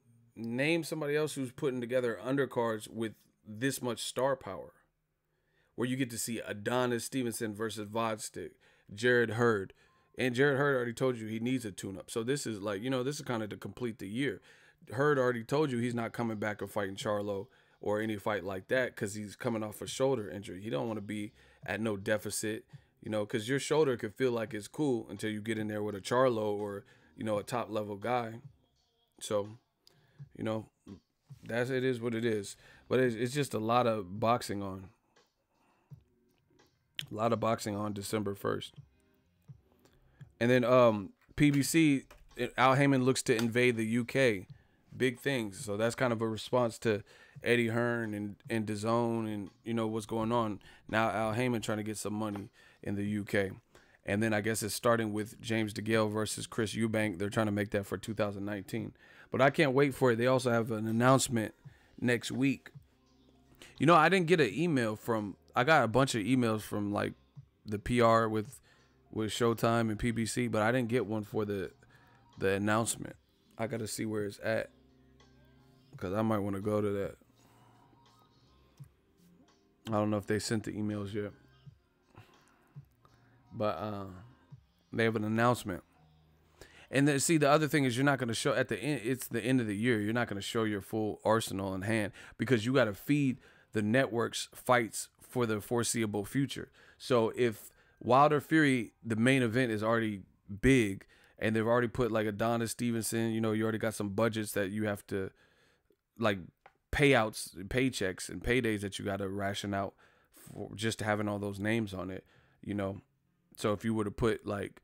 somebody else who's putting together undercards with this much star power, where you get to see Adonis Stevenson versus Vostok. Jared Hurd. And Jared Hurd already told you he needs a tune-up. So this is like, you know, this is kind of to complete the year. Hurd already told you he's not coming back and fighting Charlo or any fight like that because he's coming off a shoulder injury. He don't want to be at no deficit, you know, because your shoulder could feel like it's cool until you get in there with a Charlo or, you know, a top-level guy. So, you know, it is what it is. But it's just a lot of boxing on. A lot of boxing on December 1st. And then PBC, Al Heyman looks to invade the UK. Big things. So that's kind of a response to Eddie Hearn and DAZN and, you know, what's going on. Now Al Heyman trying to get some money in the UK. And then I guess it's starting with James DeGale versus Chris Eubank. They're trying to make that for 2019. But I can't wait for it. They also have an announcement next week. You know, I didn't get an email from... I got a bunch of emails from like the PR with Showtime and PBC, but I didn't get one for the announcement. I got to see where it's at because I might want to go to that. I don't know if they sent the emails yet, but they have an announcement. And then, see, the other thing is you're not going to show at the end. It's the end of the year. You're not going to show your full arsenal in hand because you got to feed the network's fights for the foreseeable future. So if Wilder Fury, the main event, is already big and they've already put like Adonis Stevenson, you know, you already got some budgets that you have to, like, payouts, paychecks and paydays that you got to ration out for just having all those names on it, you know. So if you were to put like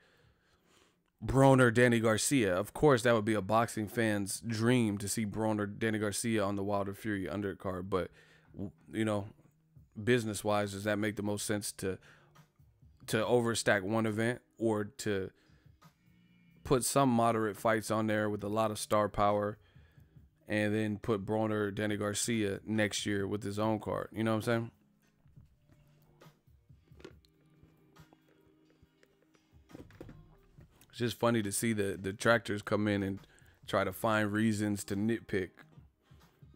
Broner, Danny Garcia, of course that would be a boxing fan's dream to see Broner, Danny Garcia on the Wilder Fury undercard. But, you know, business wise, does that make the most sense to overstack one event or to put some moderate fights on there with a lot of star power and then put Broner, Danny Garcia next year with his own card? You know what I'm saying? It's just funny to see the detractors come in and try to find reasons to nitpick,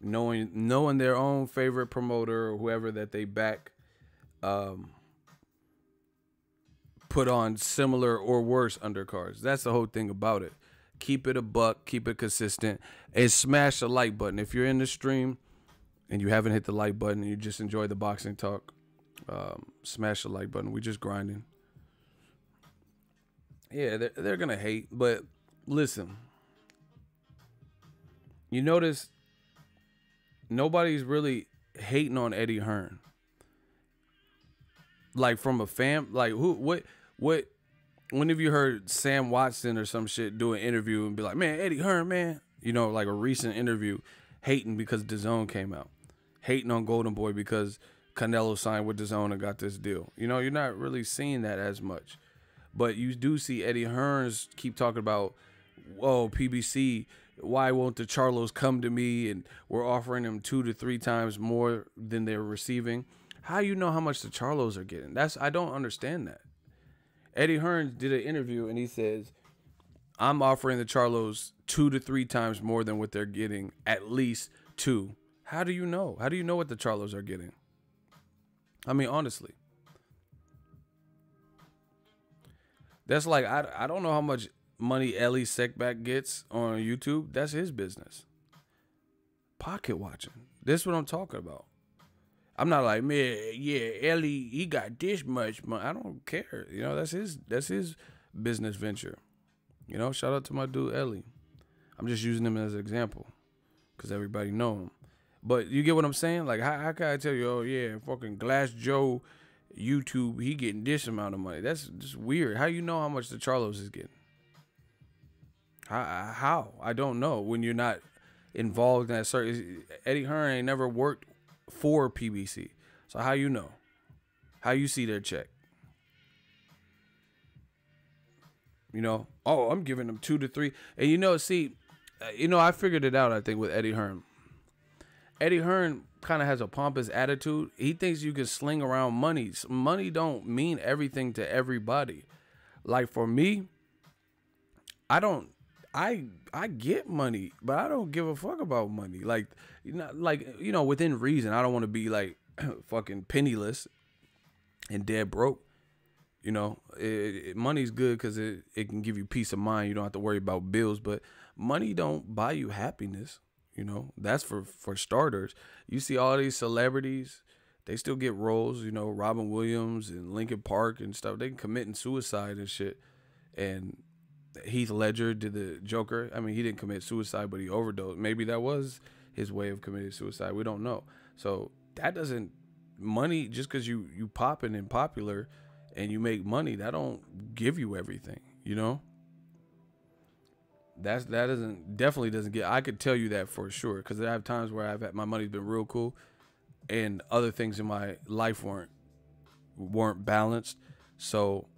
knowing their own favorite promoter or whoever that they back put on similar or worse undercards. That's the whole thing about it. Keep it a buck, keep it consistent, and smash the like button. If you're in the stream and you haven't hit the like button and you just enjoy the boxing talk, smash the like button. We just grinding. Yeah, they're gonna hate, but listen. You notice nobody's really hating on Eddie Hearn. Like from a fan, like what? When have you heard Sam Watson or some shit do an interview and be like, man, Eddie Hearn, man, you know, like a recent interview, hating because DAZN came out, hating on Golden Boy because Canelo signed with DAZN and got this deal. You know, you're not really seeing that as much. But you do see Eddie Hearns keep talking about, whoa, PBC, why won't the Charlos come to me? And we're offering them 2 to 3 times more than they're receiving. How you know how much the Charlos are getting? I don't understand that. Eddie Hearn did an interview and he says, I'm offering the Charlos 2 to 3 times more than what they're getting, at least 2. How do you know? How do you know what the Charlos are getting? I mean, honestly. That's like, I don't know how much money Ellie Seckback gets on YouTube. That's his business. Pocket watching. This is what I'm talking about. I'm not like, man, yeah, Ellie, he got this much money. I don't care. You know, that's his business venture. You know, shout out to my dude Ellie. I'm just using him as an example because everybody know him. But you get what I'm saying? Like, how can I tell you, oh, yeah, fucking Glass Joe YouTube, he getting this amount of money? That's just weird. How you know how much the Charlos is getting? How? I don't know when you're not involved in that certain. Eddie Hearn ain't never worked for PBC. So how you know? How you see their check? You know, oh, I'm giving them 2 to 3. And you know, see, I figured it out, I think, with Eddie Hearn. Eddie Hearn kind of has a pompous attitude. He thinks you can sling around money. Money don't mean everything to everybody. Like for me, I get money, but I don't give a fuck about money. Like, within reason. I don't want to be like fucking penniless and dead broke. You know, money's good because it can give you peace of mind. You don't have to worry about bills, but money don't buy you happiness. You know, that's for starters. You see all these celebrities, they still get roles, you know, Robin Williams and Linkin Park and stuff. They committing suicide and shit. And Heath Ledger did the Joker. I mean, he didn't commit suicide, but he overdosed. Maybe that was his way of committing suicide. We don't know. So that doesn't, money, just because you popping and popular and you make money, that don't give you everything, you know? That definitely doesn't get. I could tell you that for sure, because I have times where I've had my money's been real cool, and other things in my life weren't balanced, so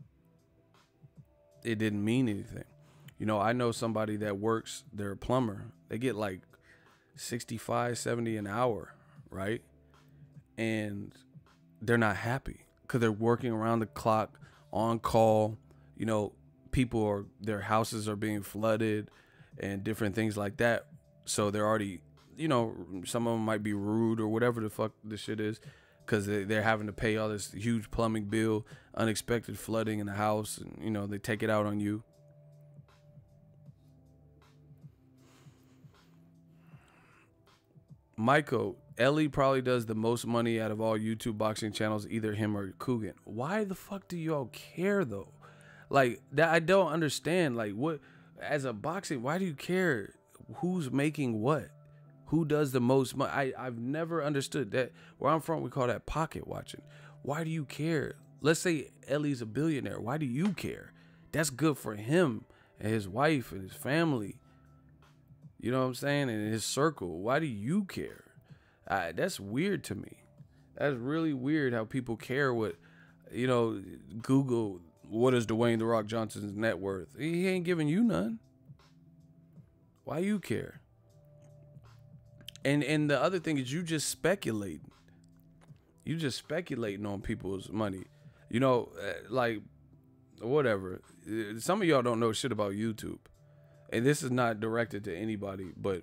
it didn't mean anything. You know, I know somebody that works. They're a plumber. They get like 65, 70 an hour, right? And they're not happy because they're working around the clock, on call. You know, their houses are being flooded and different things like that. So they're already, you know, some of them might be rude or whatever the fuck this shit is, because they're having to pay all this huge plumbing bill, unexpected flooding in the house, and, you know, they take it out on you. Michael, Ellie probably does the most money out of all YouTube boxing channels, either him or Coogan. Why the fuck do y'all care, though? Like, that I don't understand. Like, what, as a boxing, why do you care who's making what? Who does the most money? I've never understood that. Where I'm from, we call that pocket watching. Why do you care? Let's say Ellie's a billionaire. Why do you care? That's good for him and his wife and his family. You know what I'm saying? And his circle. Why do you care? That's weird to me. That's really weird how people care what, you know, Google, what is Dwayne The Rock Johnson's net worth? He ain't giving you none. Why you care? And the other thing is, you just speculating. You just speculating on people's money. You know, like, whatever. Some of y'all don't know shit about YouTube. And this is not directed to anybody, but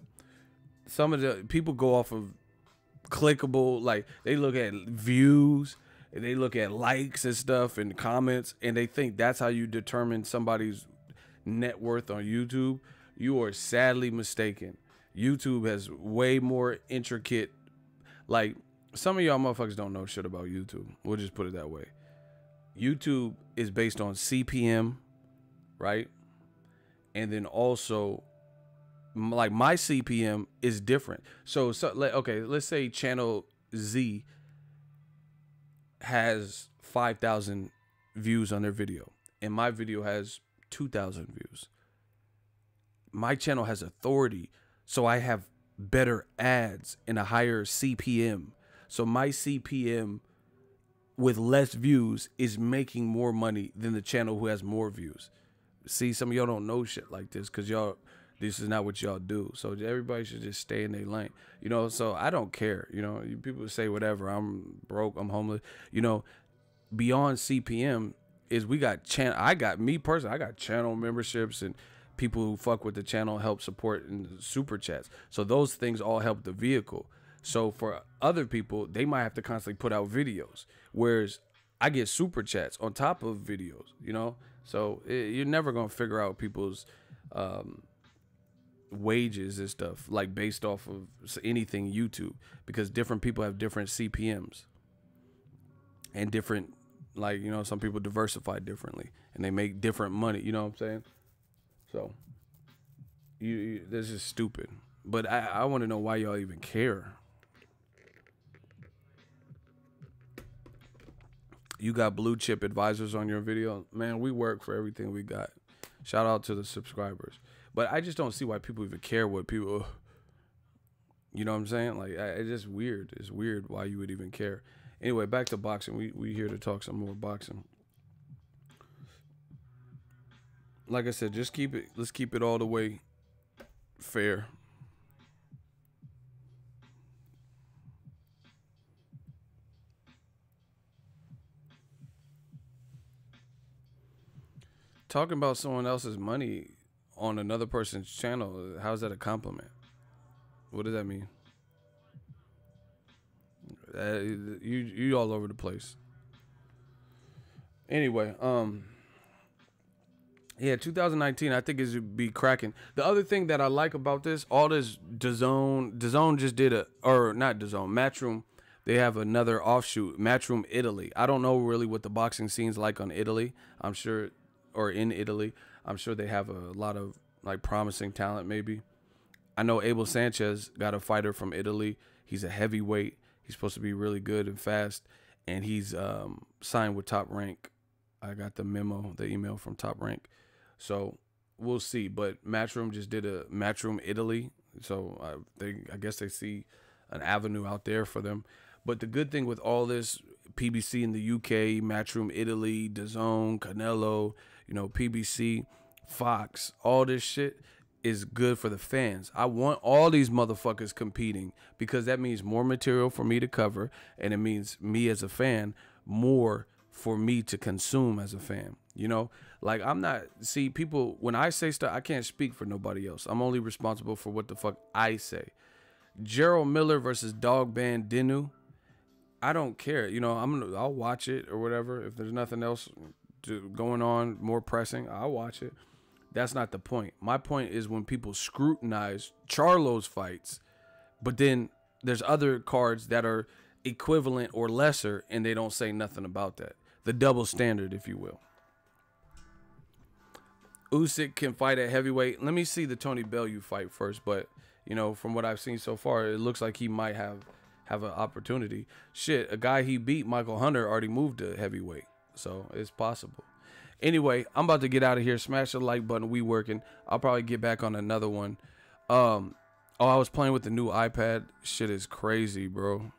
some of the people go off of clickable, like, they look at views, and they look at likes and stuff and comments, and they think that's how you determine somebody's net worth on YouTube. You are sadly mistaken. YouTube has way more intricate, like, some of y'all motherfuckers don't know shit about YouTube. We'll just put it that way. YouTube is based on CPM, right? And then also, like, my CPM is different. So okay, let's say channel Z has 5,000 views on their video, and my video has 2,000 views. My channel has authority, so I have better ads and a higher CPM. So my CPM with less views is making more money than the channel who has more views. See, some of y'all don't know shit like this because this is not what y'all do. So everybody should just stay in their lane. You know, so I don't care. You know, people say whatever. I'm broke. I'm homeless. You know, beyond CPM, is we got I got channel memberships and people who fuck with the channel help support in super chats. So those things all help the vehicle. So for other people, they might have to constantly put out videos, whereas I get super chats on top of videos, you know? So you're never going to figure out people's wages and stuff, like based off of anything YouTube, because different people have different CPMs and different, like, you know, some people diversify differently and they make different money, you know what I'm saying? So this is stupid, but I want to know why y'all even care. You got blue chip advisors on your video, man. We work for everything we got. Shout out to the subscribers, but I just don't see why people even care what people, you know what I'm saying? Like, it's just weird. It's weird why you would even care. Anyway, back to boxing. We here to talk some more boxing. Like I said, just let's keep it all the way fair. Talking about someone else's money on another person's channel, how's that a compliment? What does that mean? You all over the place. Anyway, yeah, 2019, I think it would be cracking. The other thing that I like about this, all this DAZN just did not DAZN, Matchroom. They have another offshoot, Matchroom Italy. I don't know really what the boxing scene's like on Italy. I'm sure, or in Italy, I'm sure they have a lot of like promising talent. Maybe I know Abel Sanchez got a fighter from Italy. He's a heavyweight. He's supposed to be really good and fast, and he's signed with Top Rank. I got the email from Top Rank. So we'll see. But Matchroom just did a Matchroom Italy. So I guess they see an avenue out there for them. But the good thing with all this, PBC in the UK, Matchroom Italy, DAZN, Canelo, you know, PBC, Fox, all this shit is good for the fans. I want all these motherfuckers competing because that means more material for me to cover, and it means me as a fan more for me to consume as a fan. You know, like people, when I say stuff, I can't speak for nobody else. I'm only responsible for what the fuck I say. Gerald Miller versus Dog Band Dinu, I don't care. You know, I'll watch it or whatever. If there's nothing else going on, more pressing, I'll watch it. That's not the point. My point is when people scrutinize Charlo's fights, but then there's other cards that are equivalent or lesser, and they don't say nothing about that. The double standard, if you will. Usyk can fight at heavyweight. Let me see the Tony Bellew fight first, but you know, from what I've seen so far, it looks like he might have an opportunity. Shit, a guy he beat, Michael Hunter, already moved to heavyweight, so it's possible. Anyway, I'm about to get out of here. Smash the like button. We working. I'll probably get back on another one. I was playing with the new iPad. Shit is crazy, bro.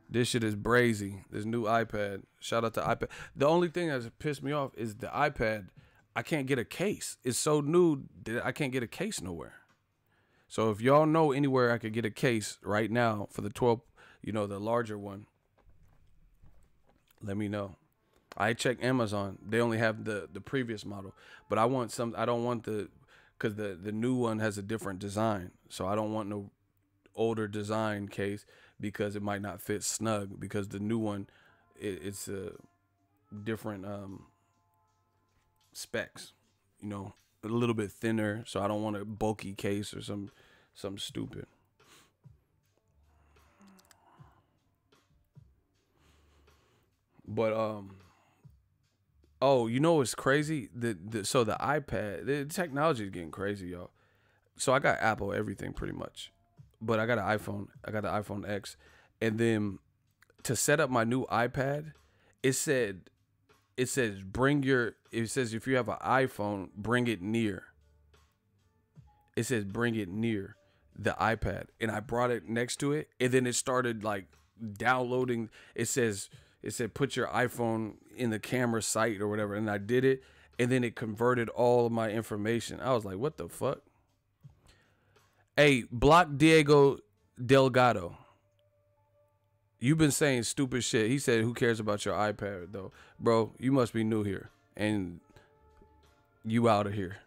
This shit is brazy. This new iPad. Shout out to iPad. The only thing that's pissed me off is the iPad. I can't get a case. It's so new that I can't get a case nowhere. So if y'all know anywhere I could get a case right now for the 12, you know, the larger one, let me know. I checked Amazon. They only have the previous model, but I want some. I don't want because the new one has a different design. So I don't want no older design case because it might not fit snug, because the new one, it's a different specs, you know, a little bit thinner. So I don't want a bulky case or something stupid. But oh, you know what's crazy? So the iPad, the technology is getting crazy, y'all. So I got Apple everything pretty much, but I got an iPhone. I got the iPhone X, and then to set up my new iPad, it says if you have an iPhone, bring it near. It says bring it near the iPad, and I brought it next to it, and then it started like downloading. It said put your iPhone in the camera site or whatever, and I did it, and then it converted all of my information. I was like, what the fuck? Hey, block Diego Delgado. You've been saying stupid shit. He said, who cares about your iPad, though? Bro, you must be new here. And you out of here.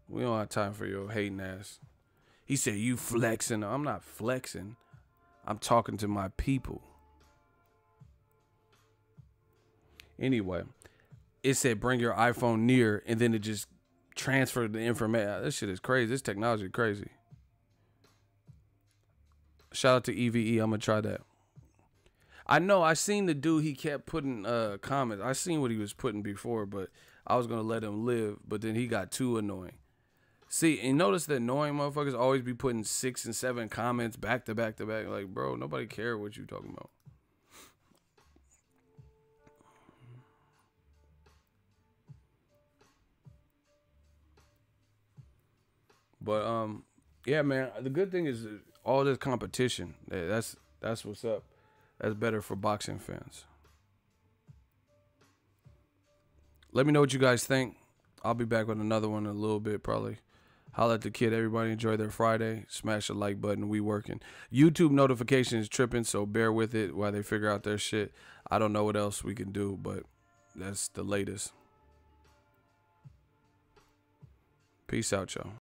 We don't have time for your hating ass. He said, you flexing. I'm not flexing. I'm talking to my people. Anyway, it said, bring your iPhone near, and then it just transferred the information. This shit is crazy. This technology is crazy. Shout out to EVE. I'm going to try that. I know. I seen the dude. He kept putting comments. I seen what he was putting before, but I was going to let him live. But then he got too annoying. See, and notice the annoying motherfuckers always be putting 6 and 7 comments back to back to back. Like, bro, nobody care what you talking about. But yeah, man. The good thing is all this competition. That's what's up. That's better for boxing fans. Let me know what you guys think. I'll be back with another one in a little bit, probably. Holla at the kid. Everybody enjoy their Friday. Smash the like button. We working. YouTube notifications tripping, so bear with it while they figure out their shit. I don't know what else we can do, but that's the latest. Peace out, y'all.